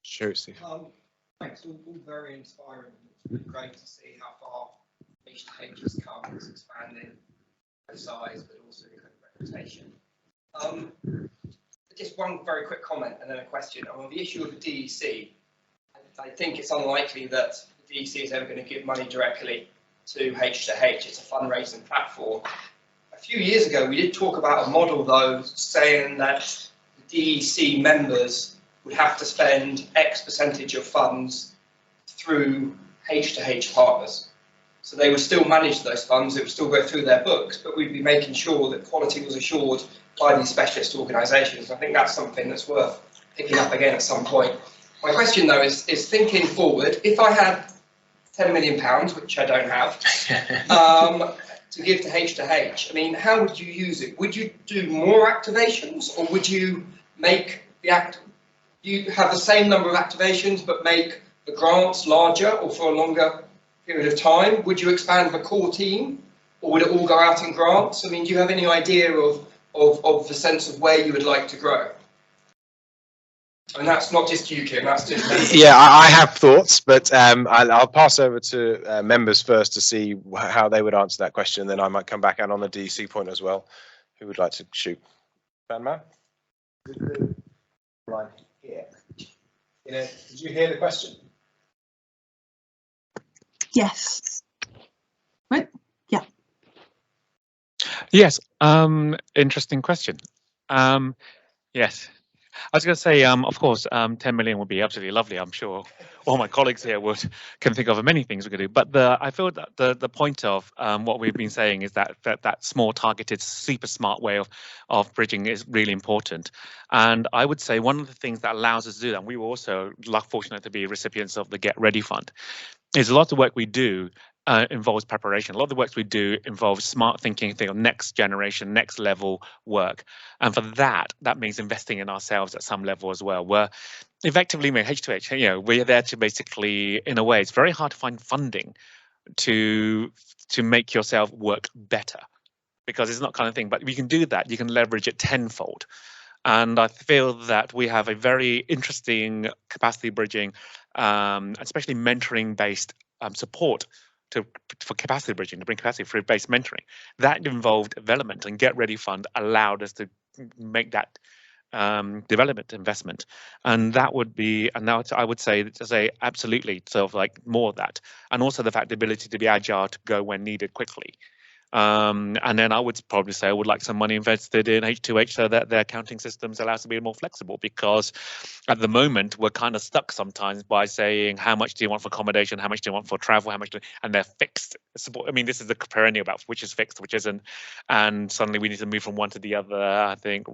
Sure, Steve. Thanks, all very inspiring. It's great to see how far H2H has come. It's expanding both size, but also reputation. just one very quick comment and then a question. On the issue of the DEC, I think it's unlikely that the DEC is ever going to give money directly to H2H. It's a fundraising platform. A few years ago, we did talk about a model, though, saying that the DEC members would have to spend X percentage of funds through H2H partners. So they would still manage those funds, it would still go through their books, but we'd be making sure that quality was assured by these specialist organisations. I think that's something that's worth picking up again at some point. My question, though, is thinking forward, if I had £10 million, which I don't have, to give to H2H, I mean, how would you use it? Would you do more activations, or would you make you have the same number of activations but make the grants larger or for a longer period of time? Would you expand the core team, or would it all go out in grants? I mean, do you have any idea of the sense of where you would like to grow? And that's not just you, Kim, that's just me. Yeah, I have thoughts, but I'll pass over to members first to see how they would answer that question. Then I might come back out on the DEC point as well. Who would like to shoot? Man? Right here. Did you hear the question? Yes. What? Yeah. Yes. Interesting question. Yes. I was going to say, of course, 10 million would be absolutely lovely. I'm sure all my colleagues here can think of many things we could do. But I feel that the point of what we've been saying is that small, targeted, super smart way of bridging is really important. And I would say one of the things that allows us to do that, and we were also fortunate to be recipients of the Get Ready Fund, is a lot of work we do involves preparation. A lot of the work we do involves smart thinking, next generation, next level work. And for that means investing in ourselves at some level as well. We're effectively, H2H, we're there to basically, in a way, it's very hard to find funding to make yourself work better, because it's not kind of thing, but we can do that. You can leverage it tenfold. And I feel that we have a very interesting capacity bridging, especially mentoring based support for capacity bridging, to bring capacity through based mentoring. That involved development, and Get Ready Fund allowed us to make that development investment. And that would be, and now I would say absolutely sort of like more of that. And also the ability to be agile, to go when needed quickly. And then I would probably say I would like some money invested in H2H so that their accounting systems allow us to be more flexible, because at the moment we're kind of stuck sometimes by saying, how much do you want for accommodation, how much do you want for travel, and they're fixed. I mean, this is the perennial about which is fixed, which isn't, and suddenly we need to move from one to the other. I think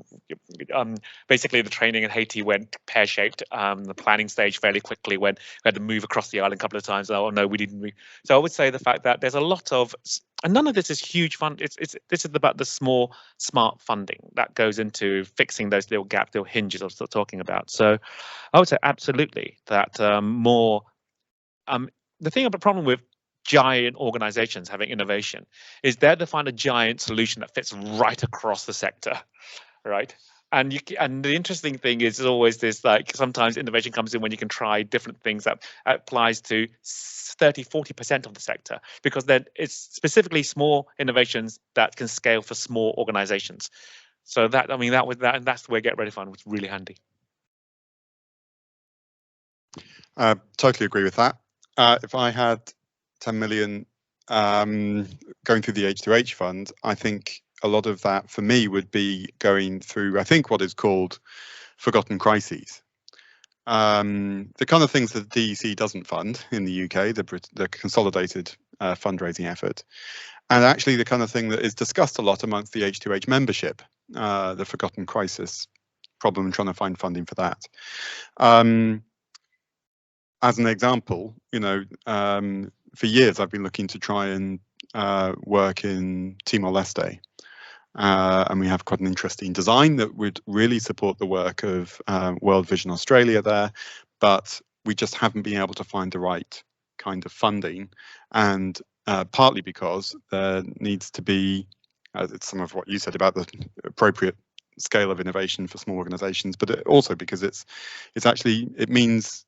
basically the training in Haiti went pear-shaped. The planning stage fairly quickly when we had to move across the island a couple of times. Oh no, we didn't move. So I would say the fact that there's a lot of, and none of this is huge fund. This is about the small, smart funding that goes into fixing those little gaps, little hinges I was talking about. So I would say absolutely that more. The thing about the problem with giant organizations having innovation is they're to find a giant solution that fits right across the sector, right? And the interesting thing is always this, like, sometimes innovation comes in when you can try different things that applies to 30-40% of the sector, because then it's specifically small innovations that can scale for small organizations. So that, I mean, and that's where Get Ready Fund was really handy. Totally agree with that. If I had 10 million going through the H2H fund, I think a lot of that for me would be going through, I think, what is called forgotten crises. The kind of things that the DEC doesn't fund in the UK, the consolidated fundraising effort, and actually the kind of thing that is discussed a lot amongst the H2H membership, the forgotten crisis problem, and trying to find funding for that. As an example, for years I've been looking to try and work in Timor-Leste. And we have quite an interesting design that would really support the work of World Vision Australia there, but we just haven't been able to find the right kind of funding, and partly because there needs to be some of what you said about the appropriate scale of innovation for small organizations, but also because it means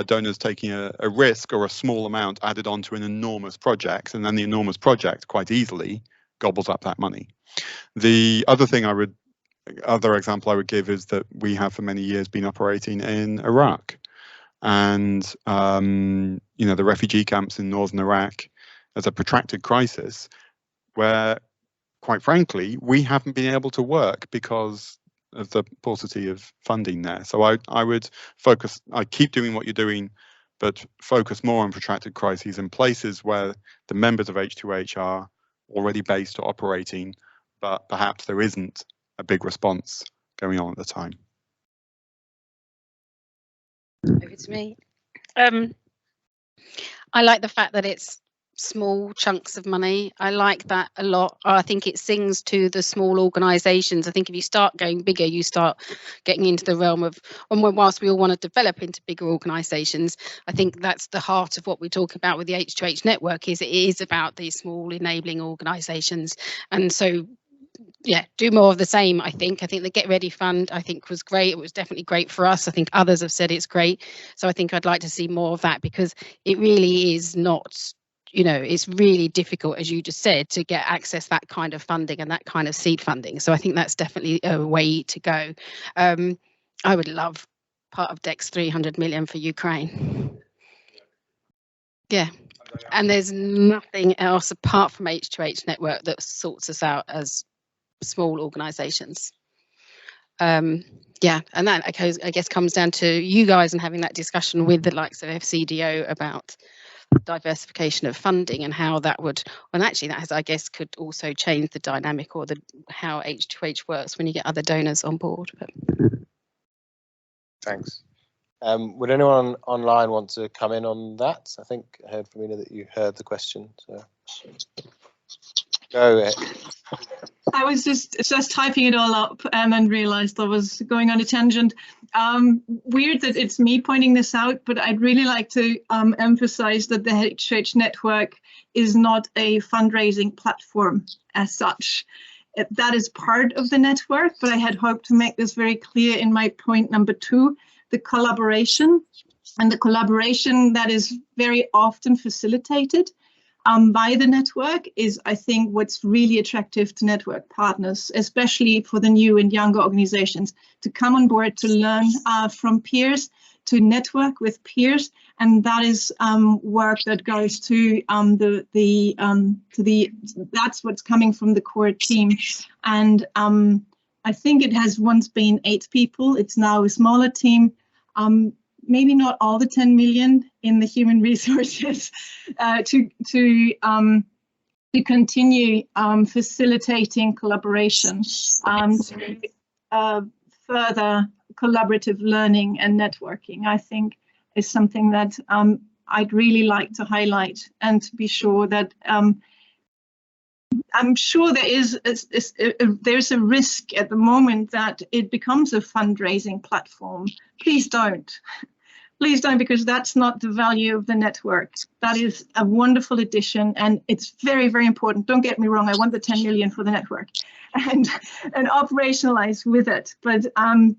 donors taking a risk or a small amount added onto an enormous project, and then the enormous project quite easily gobbles up that money. The other thing I would other example I would give is that we have for many years been operating in Iraq, and you know, the refugee camps in northern Iraq as a protracted crisis where, quite frankly, we haven't been able to work because of the paucity of funding there. So I would focus, I keep doing what you're doing, but focus more on protracted crises in places where the members of H2H are already based or operating, but perhaps there isn't a big response going on at the time. Over to me. I like the fact that it's small chunks of money. I like that a lot. I think it sings to the small organisations. I think if you start going bigger, you start getting into the realm of, and whilst we all want to develop into bigger organisations, I think that's the heart of what we talk about with the H2H network, is it is about these small enabling organisations. And so, yeah, do more of the same. I think the Get Ready Fund, I think, was great. It was definitely great for us. I think others have said it's great. So I think I'd like to see more of that, because it really is not, you know, it's really difficult, as you just said, to get access that kind of funding and that kind of seed funding. So I think that's definitely a way to go. I would love part of DEC's 300 million for Ukraine. Yeah. And there's nothing else apart from H2H network that sorts us out as small organisations. Yeah, and that I guess comes down to you guys and having that discussion with the likes of FCDO about diversification of funding and how that would, and actually that has, I guess, could also change the dynamic or the how H2H works when you get other donors on board. But. Thanks. Would anyone online want to come in on that? I think I heard from Ina that you heard the question. So go ahead. I was just typing it all up and realized I was going on a tangent. Weird that it's me pointing this out, but I'd really like to emphasize that the H2H network is not a fundraising platform as such. That is part of the network, but I had hoped to make this very clear in my point number 2, the collaboration. And the collaboration that is very often facilitated by the network is, I think, what's really attractive to network partners, especially for the new and younger organizations, to come on board, to learn from peers, to network with peers, and that is work that goes to that's what's coming from the core team. And I think it has once been 8 people. It's now a smaller team. Maybe not all the 10 million in the human resources to continue facilitating collaboration, to further collaborative learning and networking, I think is something that I'd really like to highlight, and to be sure that I'm sure there's a risk at the moment that it becomes a fundraising platform. Please don't. Please don't, because that's not the value of the network. That is a wonderful addition, and it's very, very important. Don't get me wrong, I want the 10 million for the network and operationalize with it. But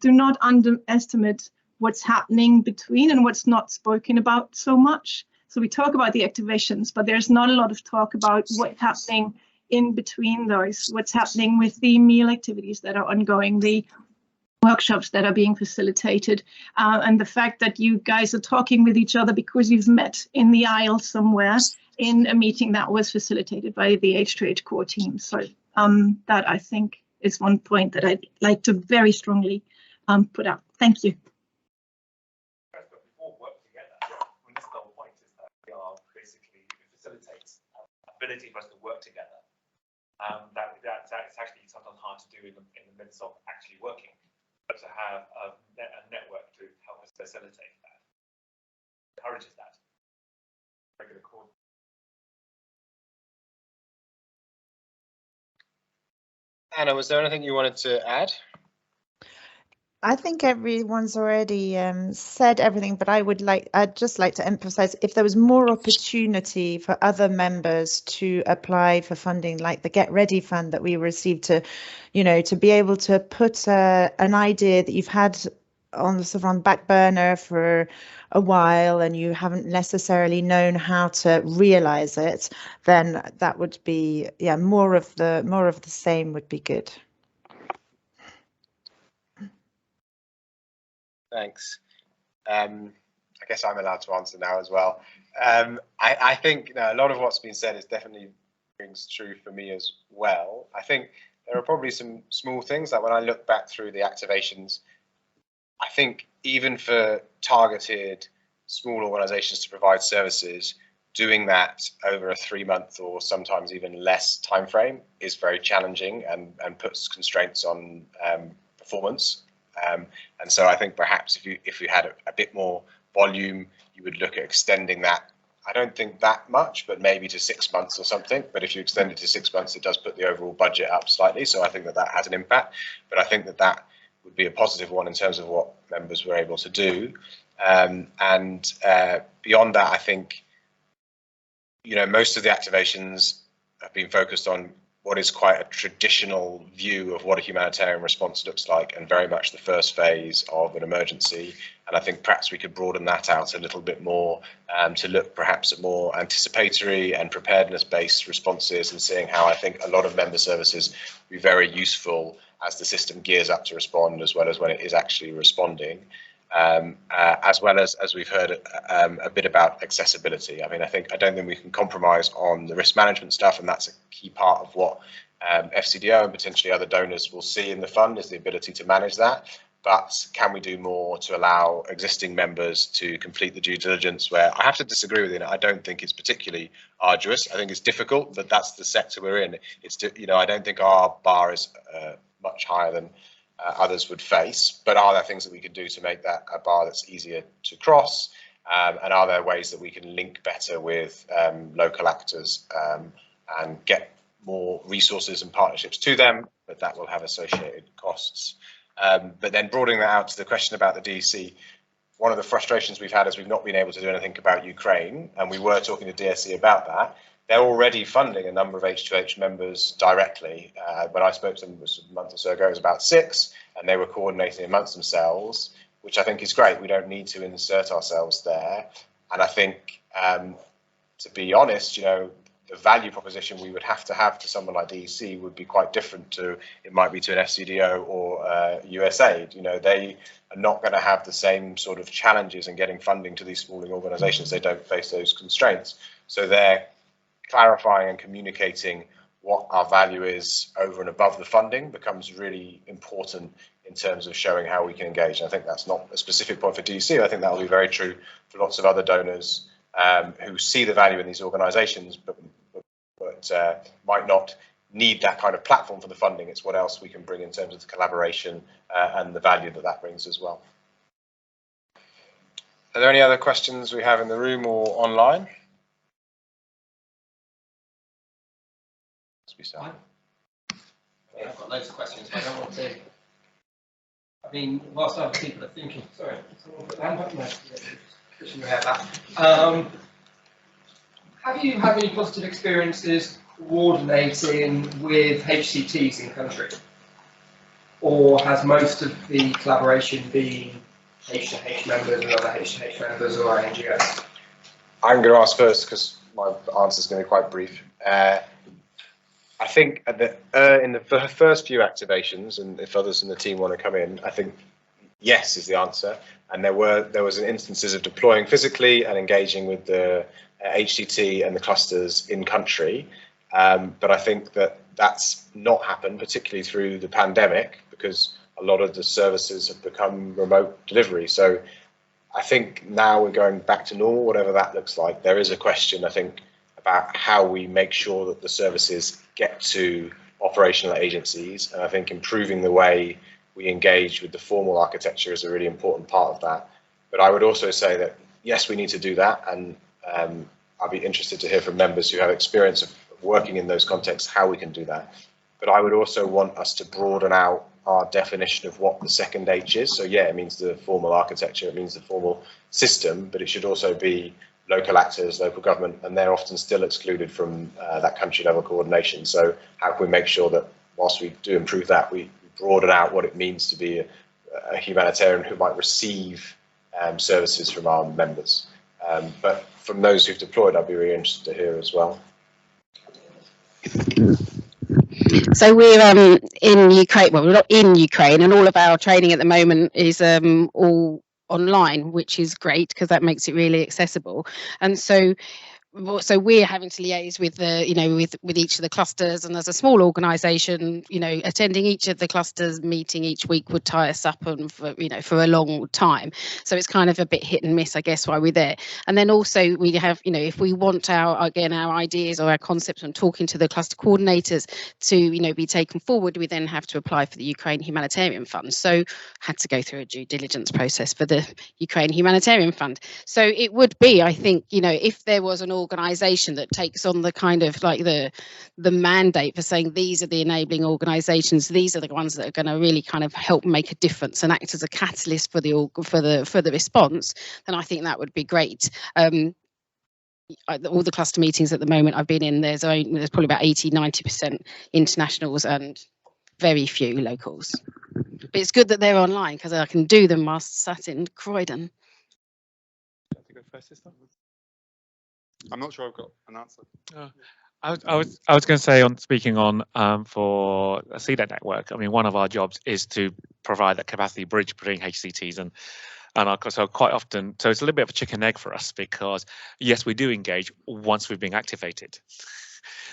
do not underestimate what's happening between and what's not spoken about so much. So we talk about the activations, but there's not a lot of talk about what's happening in between those, what's happening with the meal activities that are ongoing, the workshops that are being facilitated, and the fact that you guys are talking with each other because you've met in the aisle somewhere in a meeting that was facilitated by the H2H core team. So that, I think, is one point that I'd like to very strongly put up. Thank you. Ability for us to work together. That's actually sometimes hard to do in the midst of actually working, but to have a network to help us facilitate that, encourages that. Regular call. Anna, was there anything you wanted to add? I think everyone's already said everything, but I'd just like to emphasize, if there was more opportunity for other members to apply for funding, like the Get Ready Fund that we received, to, you know, to be able to put an idea that you've had on the sort of on back burner for a while and you haven't necessarily known how to realize it, then that would be, yeah, more of the same would be good. Thanks. I guess I'm allowed to answer now as well. I think a lot of what's been said is definitely rings true for me as well. I think there are probably some small things, like when I look back through the activations, I think even for targeted small organizations to provide services, doing that over a 3-month or sometimes even less time frame is very challenging and puts constraints on performance. And so I think perhaps if you had a bit more volume, you would look at extending that. I don't think that much, but maybe to 6 months or something. But if you extend it to 6 months, it does put the overall budget up slightly. So I think that has an impact. But I think that would be a positive one in terms of what members were able to do. And beyond that, I think, most of the activations have been focused on what is quite a traditional view of what a humanitarian response looks like, and very much the first phase of an emergency. And I think perhaps we could broaden that out a little bit more to look perhaps at more anticipatory and preparedness-based responses, and seeing how I think a lot of member services will be very useful as the system gears up to respond, as well as when it is actually responding. As well as we've heard a bit about accessibility. I mean, I don't think we can compromise on the risk management stuff, and that's a key part of what FCDO and potentially other donors will see in the fund, is the ability to manage that. But can we do more to allow existing members to complete the due diligence, where I have to disagree with you. I don't think it's particularly arduous. I think it's difficult, but that's the sector we're in. I don't think our bar is much higher than others would face, but are there things that we could do to make that a bar that's easier to cross? And are there ways that we can link better with local actors and get more resources and partnerships to them, but that will have associated costs. But then broadening that out to the question about the DEC, one of the frustrations we've had is we've not been able to do anything about Ukraine, and we were talking to DSE about that. They're already funding a number of H2H members directly. When I spoke to them a month or so ago, it was about 6, and they were coordinating amongst themselves, which I think is great. We don't need to insert ourselves there. And I think, to be honest, the value proposition we would have to someone like DEC would be quite different to, it might be to an FCDO or USAID. They are not going to have the same sort of challenges in getting funding to these smaller organizations. They don't face those constraints. So they're clarifying and communicating what our value is over and above the funding becomes really important in terms of showing how we can engage. And I think that's not a specific point for DEC. I think that will be very true for lots of other donors who see the value in these organizations, but might not need that kind of platform for the funding. It's what else we can bring in terms of the collaboration and the value that brings as well. Are there any other questions we have in the room or online? I've got loads of questions, but I don't want to. I mean, whilst other people are thinking, sorry, someone put their hand up. Have you had any positive experiences coordinating with HCTs in country? Or has most of the collaboration been H2H members and other H2H members or NGOs? I'm going to ask first because my answer is going to be quite brief. I think in the first few activations, and if others in the team want to come in, I think yes is the answer. And there was instances of deploying physically and engaging with the HCT and the clusters in country. But I think that's not happened, particularly through the pandemic, because a lot of the services have become remote delivery. So I think now we're going back to normal, whatever that looks like. There is a question, I think, about how we make sure that the services get to operational agencies. And I think improving the way we engage with the formal architecture is a really important part of that. But I would also say that, yes, we need to do that. And I'll be interested to hear from members who have experience of working in those contexts, how we can do that. But I would also want us to broaden out our definition of what the second H is. So yeah, it means the formal architecture, it means the formal system, but it should also be local actors, local government, and they're often still excluded from that country level coordination. So how can we make sure that whilst we do improve that, we broaden out what it means to be a humanitarian who might receive services from our members. But from those who've deployed, I'd be really interested to hear as well. So we're in Ukraine. Well, we're not in Ukraine, and all of our training at the moment is all online, which is great because that makes it really accessible. And so we're having to liaise with the, with each of the clusters, and as a small organisation, attending each of the clusters meeting each week would tie us up and for a long time. So it's kind of a bit hit and miss, I guess, while we're there. And then also we have, if we want our ideas or our concepts and talking to the cluster coordinators to, be taken forward, we then have to apply for the Ukraine Humanitarian Fund. So had to go through a due diligence process for the Ukraine Humanitarian Fund. So it would be, I think, if there was an organisation that takes on the kind of like the mandate for saying these are the enabling organisations, these are the ones that are going to really kind of help make a difference and act as a catalyst for the response, then I think that would be great. All the cluster meetings at the moment I've been in, there's probably about 80-90% internationals and very few locals. But it's good that they're online because I can do them whilst sat in Croydon. I'm not sure I've got an answer. I was going to say, on speaking on for a CDAT network, I mean, one of our jobs is to provide that capacity bridge between HCTs and so quite often, so it's a little bit of a chicken egg for us, because yes, we do engage once we've been activated.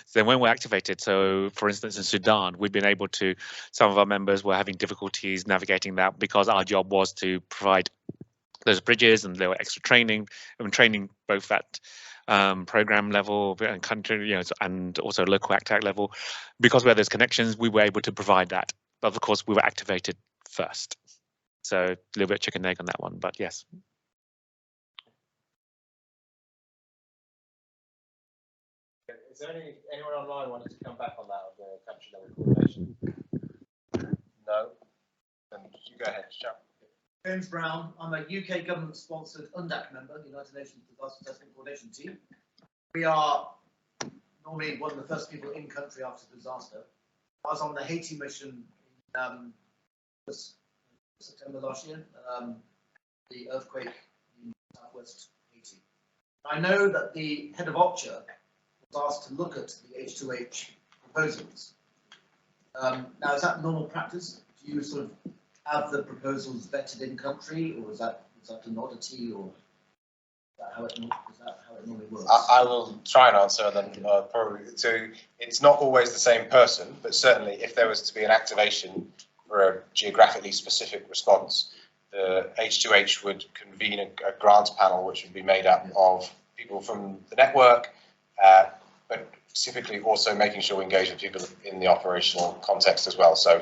So when we're activated, so for instance in Sudan, we've been able to, some of our members were having difficulties navigating that because our job was to provide those bridges, and there were extra training, both at program level and country, and also local act level. Because we had those connections, we were able to provide that. But of course, we were activated first. So a little bit of chicken and egg on that one, but yes. Is there anyone online wanting to come back on that, of the country level coordination? No? Then you go ahead, Chuck. James Brown. I'm a UK government-sponsored UNDAC member, the United Nations Disaster Assessment Coordination Team. We are normally one of the first people in country after disaster. I was on the Haiti mission in September last year, the earthquake in southwest Haiti. I know that the head of OPCHA was asked to look at the H2H proposals. Now, is that normal practice? Do you sort of have the proposals vetted in country, or is that an oddity, or is that how it normally works? I will try and answer, and then probably. So it's not always the same person, but certainly if there was to be an activation for a geographically specific response, the H2H would convene a grants panel, which would be made up of people from the network, but specifically also making sure we engage with people in the operational context as well. So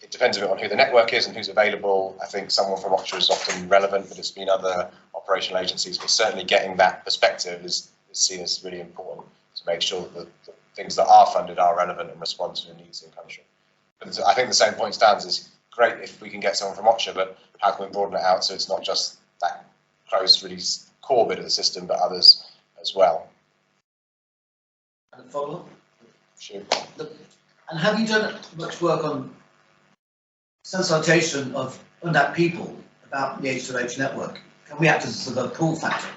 it depends a bit on who the network is and who's available. I think someone from OPCHA is often relevant, but it's been other operational agencies. But certainly getting that perspective is seen as really important to make sure that the things that are funded are relevant and respond to the needs in country. But I think the same point stands. Is great if we can get someone from OPCHA, but how can we broaden it out so it's not just that close, really core bit of the system, but others as well? And a follow-up? Sure. And have you done much work on sensitization of UNDAC people about the H2H network? Can we act as sort of a pull factor?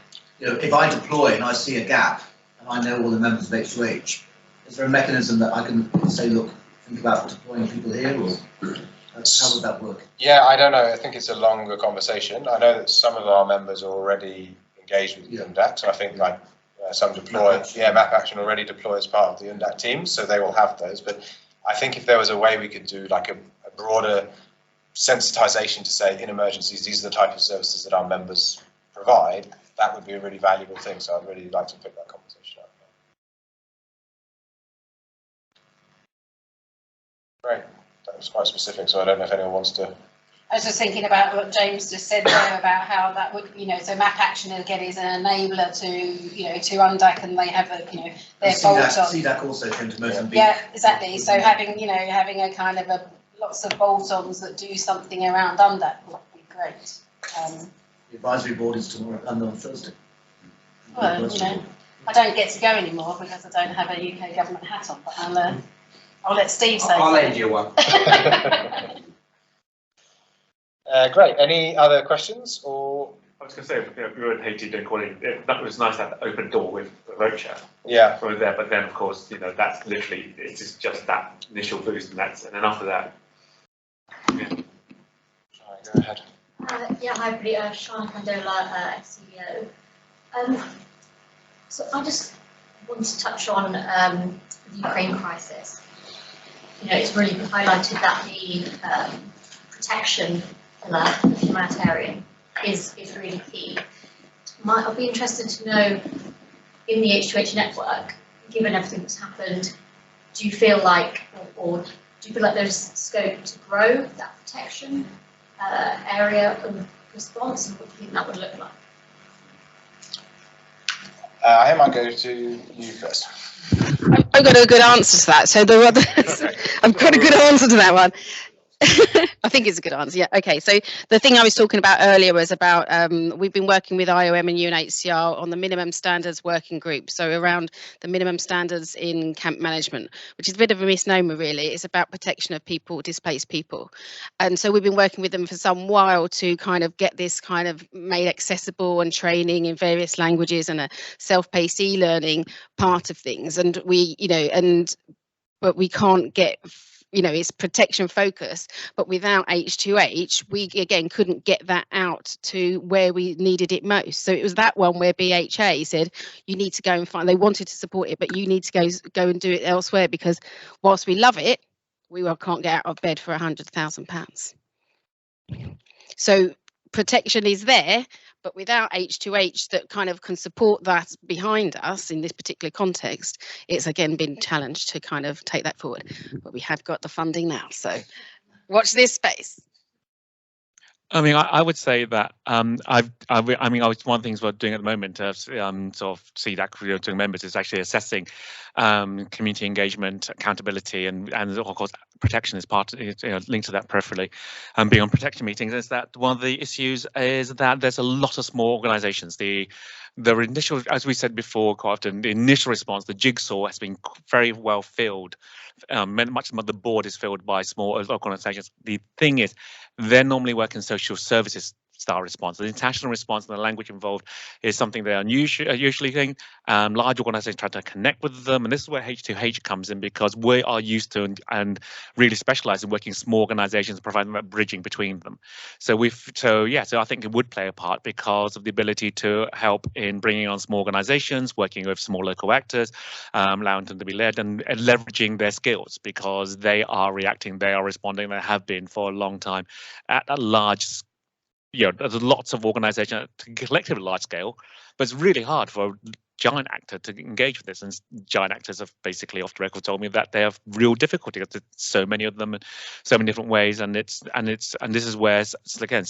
If I deploy and I see a gap and I know all the members of H2H, is there a mechanism that I can say, look, think about deploying people here, or how would that work? Yeah, I don't know. I think it's a longer conversation. I know that some of our members are already engaged with the UNDAC, so I think like some deploy, Map Action already deploy as part of the UNDAC team, so they will have those. But I think if there was a way we could do like a broader sensitization to say in emergencies, these are the type of services that our members provide, that would be a really valuable thing. So I'd really like to pick that conversation up. Great. That was quite specific, so I don't know if anyone wants to. I was just thinking about what James just said there about how that would, so Map Action again is an enabler to, to UNDAC, and they have their bolt-on. CDAC also came to Mozambique. Yeah, exactly. So having, having a kind of lots of bolt-ons that do something around UNDAC would be great. The advisory board is tomorrow and on Thursday. Well, I don't get to go anymore because I don't have a UK government hat on, but I'll let Steve say. I'll lend you one. Great. Any other questions? Or I was going to say, we were in Haiti doing calling. That was nice to have the open door with voucher. Yeah. From there, but then of course, you know, that's literally, it's just that initial boost, and then after that. Yeah. Sorry, go ahead. Yeah, hi, everybody. Shana Kandola, CEO. So I just want to touch on the Ukraine crisis. You know, it's really highlighted that the protection pillar of humanitarian is really key. I'll be interested to know, in the H2H network, given everything that's happened, do you feel like, or do you feel like there's scope to grow that protection area of response, and what do you think that would look like? I might go to you first. I've got a good answer to that. So I've got a good answer to that one. I think it's a good answer. Yeah. Okay. So the thing I was talking about earlier was about we've been working with IOM and UNHCR on the minimum standards working group. So around the minimum standards in camp management, which is a bit of a misnomer, really. It's about protection of people, displaced people. And so we've been working with them for some while to kind of get this kind of made accessible and training in various languages and a self-paced e-learning part of things. And but we can't get, it's protection focused, but without H2H, we again couldn't get that out to where we needed it most. So it was that one where BHA said, you need to go and find, they wanted to support it, but you need to go and do it elsewhere, because whilst we love it, we can't get out of bed for £100,000. So protection is there, but without H2H that kind of can support that behind us in this particular context, it's again been challenged to kind of take that forward. But we have got the funding now, so watch this space. I mean, I would say that one of the things we're doing at the moment to sort of see that to members is actually assessing community engagement, accountability, and of course protection is part linked to that peripherally. And being on protection meetings is that one of the issues is that there's a lot of small organisations. The initial, as we said before, quite often the initial response, the jigsaw has been very well filled. Much of the board is filled by small organisations. The thing is, they're normally working social services style response. The international response and the language involved is something they are usually doing. Large organisations try to connect with them, and this is where H2H comes in, because we are used to and really specialise in working small organisations, providing that bridging between them. So I think it would play a part because of the ability to help in bringing on small organisations, working with small local actors, allowing them to be led and leveraging their skills, because they are reacting, they are responding, they have been for a long time at a large scale. There's lots of organisations collectively large scale, but it's really hard for a giant actor to engage with this. And giant actors have basically off the record told me that they have real difficulty with so many of them in so many different ways. And this is where, again,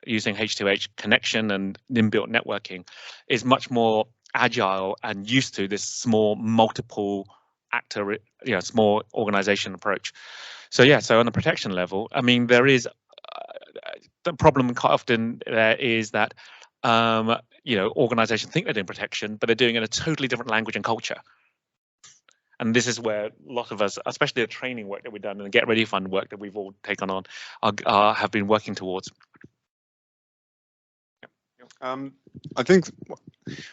using H2H connection and inbuilt networking is much more agile and used to this small multiple actor, small organisation approach. So on the protection level, I mean, there is the problem quite often is that organisations think they're doing protection, but they're doing it in a totally different language and culture. And this is where a lot of us, especially the training work that we've done and the Get Ready Fund work that we've all taken on, have been working towards. I think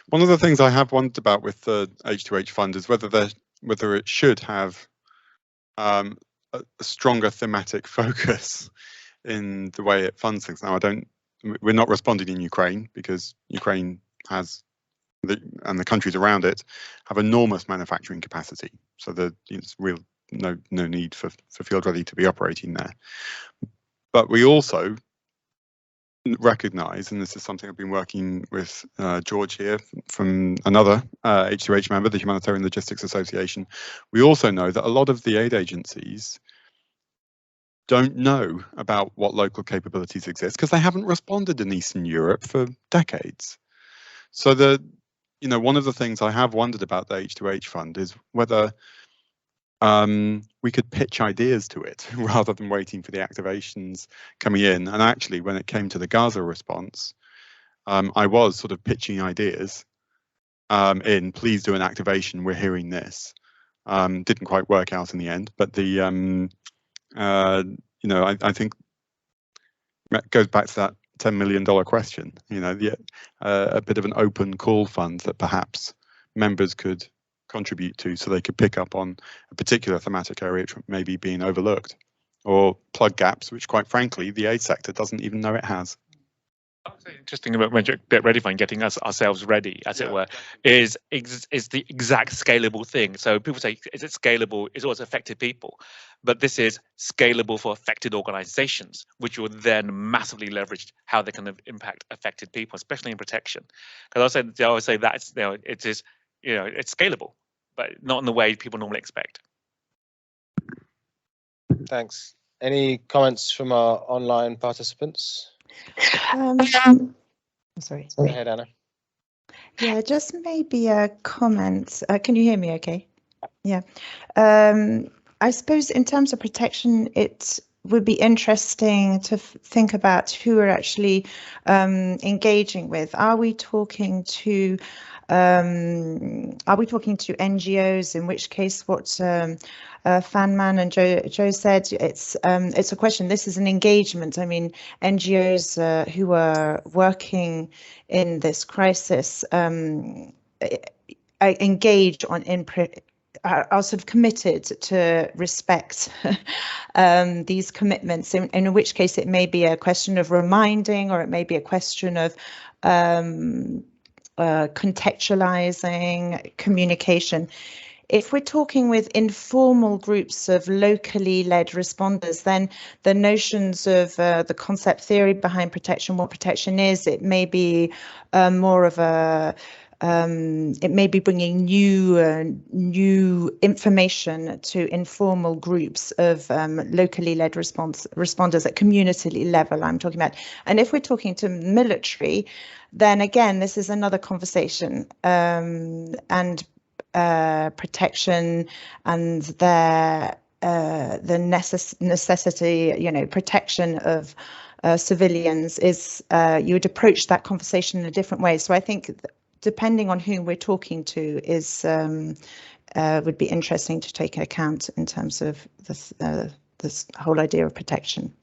one of the things I have wondered about with the H2H fund is whether it should have a stronger thematic focus in the way it funds things. Now, we're not responding in Ukraine, because Ukraine has, and the countries around it have enormous manufacturing capacity. So there's no need for Field Ready to be operating there. But we also recognise, and this is something I've been working with George here from another H2H member, the Humanitarian Logistics Association, we also know that a lot of the aid agencies don't know about what local capabilities exist because they haven't responded in Eastern Europe for decades. So one of the things I have wondered about the H2H fund is whether we could pitch ideas to it rather than waiting for the activations coming in. And actually, when it came to the Gaza response, I was sort of pitching ideas please do an activation, we're hearing this. Didn't quite work out in the end, but I think it goes back to that $10 million question. A bit of an open call fund that perhaps members could contribute to, so they could pick up on a particular thematic area which may be being overlooked, or plug gaps which, quite frankly, the aid sector doesn't even know it has. Interesting about get ready and getting ourselves ready, as it were, is the exact scalable thing. So people say, is it scalable? It's always affected people, but this is scalable for affected organizations, which will then massively leverage how they can impact affected people, especially in protection. Because I always say that it is, it's scalable, but not in the way people normally expect. Thanks. Any comments from our online participants? Sorry. Go ahead, Anna. Yeah, just maybe a comment. Can you hear me okay? Yeah. I suppose in terms of protection, it would be interesting to think about who we're actually engaging with. Are we talking to NGOs? In which case, what Fanman and Joe said, it's a question. This is an engagement. I mean, NGOs who are working in this crisis engage are sort of committed to respect these commitments, in which case it may be a question of reminding, or it may be a question of contextualizing communication. If we're talking with informal groups of locally led responders, then the notions of the concept theory behind protection, what protection is, it may be more of a it may be bringing new information to informal groups of locally led responders at community level, I'm talking about. And if we're talking to military, then again, this is another conversation, and protection and the necessity, protection of civilians is, you would approach that conversation in a different way. So I think depending on whom we're talking to is would be interesting to take account in terms of this whole idea of protection.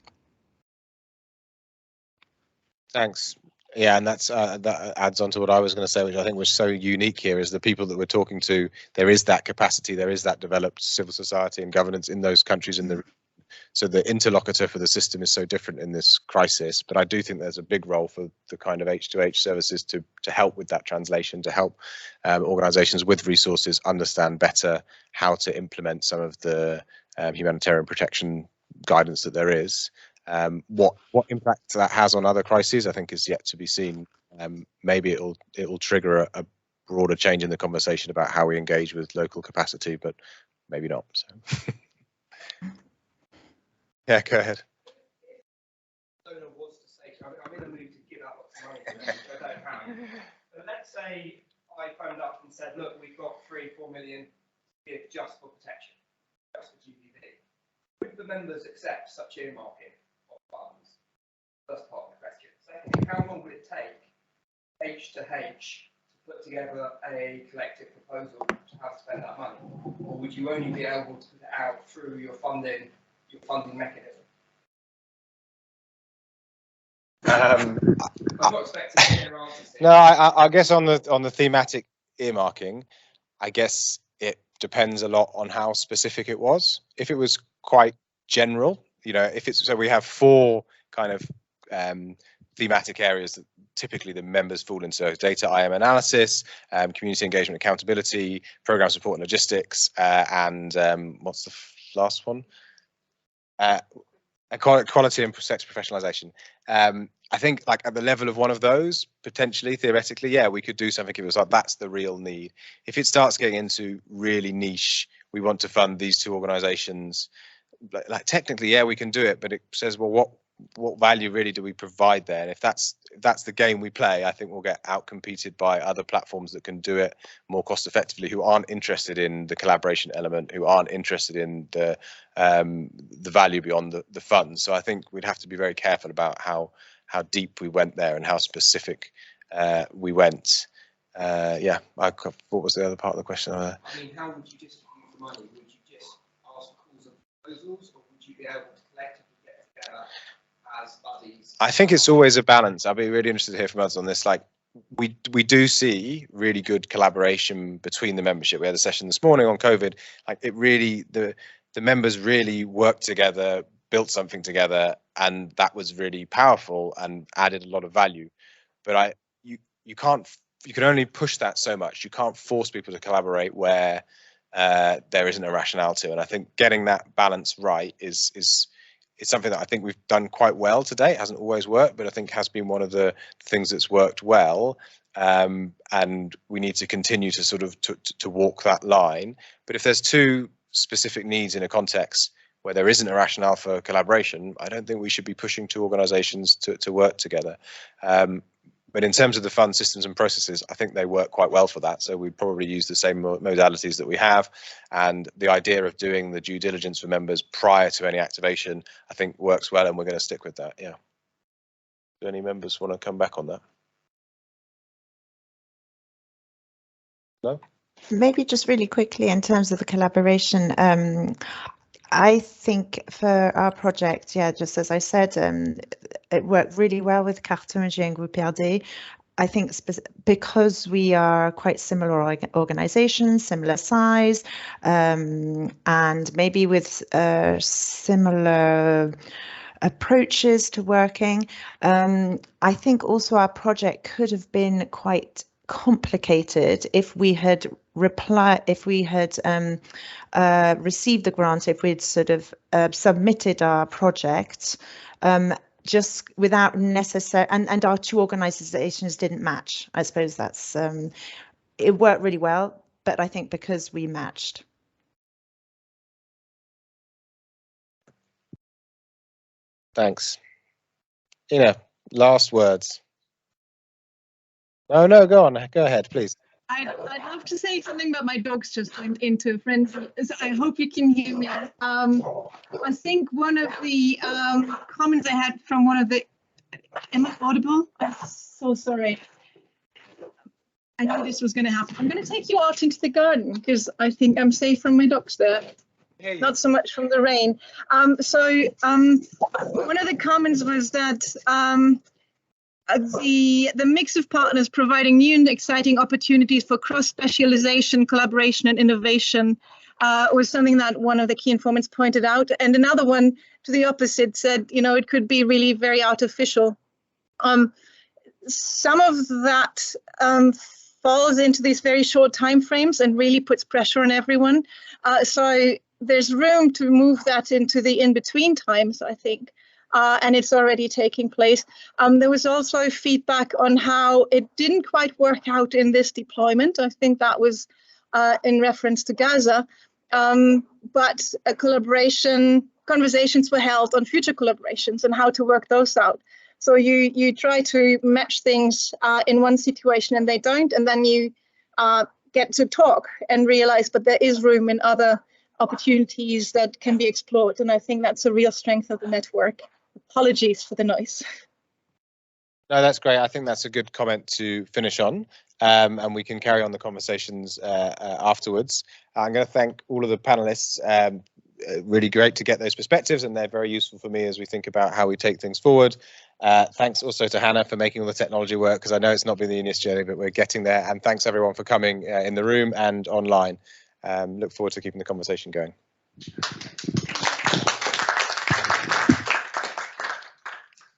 Thanks. Yeah, and that adds on to what I was going to say, which I think was so unique here, is the people that we're talking to. There is that capacity, there is that developed civil society and governance in those countries. So the interlocutor for the system is so different in this crisis. But I do think there's a big role for the kind of H2H services to help with that translation, to help organisations with resources understand better how to implement some of the humanitarian protection guidance that there is. What impact that has on other crises, I think, is yet to be seen. Maybe it will trigger a broader change in the conversation about how we engage with local capacity, but maybe not. So. Yeah, go ahead. I don't know what to say. I'm in the mood to give out lots of money, which I don't have. But let's say I phoned up and said, look, we've got 3-4 million to give just for protection, just for GBV. Would the members accept such earmarking of funds? First part of the question. Secondly, how long would it take H2H to put together a collective proposal to how to spend that money? Or would you only be able to put it out through your funding mechanism? I'm not expecting to hear answers here. No, I guess on the thematic earmarking, I guess it depends a lot on how specific it was. If it was quite general, if it's, so we have 4 kind of thematic areas that typically the members fall into: so data IM analysis, community engagement accountability, program support and logistics, and what's the last one? Quality and sex professionalization. I think, like, at the level of one of those, potentially, theoretically, yeah, we could do something if it was like, that's the real need. If it starts getting into really niche, we want to fund these 2 organizations, like technically, yeah, we can do it, but it says, well, what value really do we provide there? And if that's the game we play, I think we'll get outcompeted by other platforms that can do it more cost effectively, who aren't interested in the collaboration element, who aren't interested in the value beyond the funds. So I think we'd have to be very careful about how deep we went there and how specific we went. Yeah, what was the other part of the question? I mean, how would you distribute the money? Would you just ask calls and proposals, or would you be able to collectively get together as buddies? I think it's always a balance. I'd be really interested to hear from others on this. Like, we do see really good collaboration between the membership. We had a session this morning on COVID. Like it really, the members really worked together, built something together, and that was really powerful and added a lot of value. But you can only push that so much. You can't force people to collaborate where there isn't a rationale to. And I think getting that balance right is something that I think we've done quite well today. It hasn't always worked, but I think has been one of the things that's worked well. And we need to continue to sort of to walk that line. But if there's two specific needs in a context where there isn't a rationale for collaboration, I don't think we should be pushing two organizations to work together. But in terms of the fund systems and processes, I think they work quite well for that. So we probably use the same modalities that we have. And the idea of doing the due diligence for members prior to any activation, I think works well, and we're going to stick with that. Yeah. Do any members want to come back on that? No? Maybe just really quickly in terms of the collaboration, I think for our project, yeah, just as I said, it worked really well with Cartology and Groupe RD. I think because we are quite similar organizations, similar size, and maybe with similar approaches to working, I think also our project could have been quite complicated if we had received the grant, if we'd sort of submitted our project just without necessary, and our two organizations didn't match. I suppose that's it worked really well, but I think because we matched. Thanks. Ina, last words. No, go on. Go ahead, please. I'd love to say something, but my dogs just went into frenzy. So I hope you can hear me. I think one of the comments I had from one of the... Am I audible? I'm so sorry. I knew this was going to happen. I'm going to take you out into the garden because I think I'm safe from my dogs there. Not so much from the rain. One of the comments was that the mix of partners providing new and exciting opportunities for cross-specialization, collaboration, and innovation was something that one of the key informants pointed out. And another one to the opposite said, you know, it could be really very artificial. Some of that falls into these very short timeframes and really puts pressure on everyone. So there's room to move that into the in-between times, I think. And it's already taking place. There was also feedback on how it didn't quite work out in this deployment. I think that was in reference to Gaza, but a conversations were held on future collaborations and how to work those out. So you try to match things in one situation and they don't, and then you get to talk and realize, but there is room in other opportunities that can be explored. And I think that's a real strength of the network. Apologies for the noise. No, that's great. I think that's a good comment to finish on, and we can carry on the conversations afterwards. I'm going to thank all of the panelists. Really great to get those perspectives, and they're very useful for me as we think about how we take things forward. Thanks also to Hannah for making all the technology work, because I know it's not been the easiest journey, but we're getting there. And thanks everyone for coming in the room and online. Look forward to keeping the conversation going.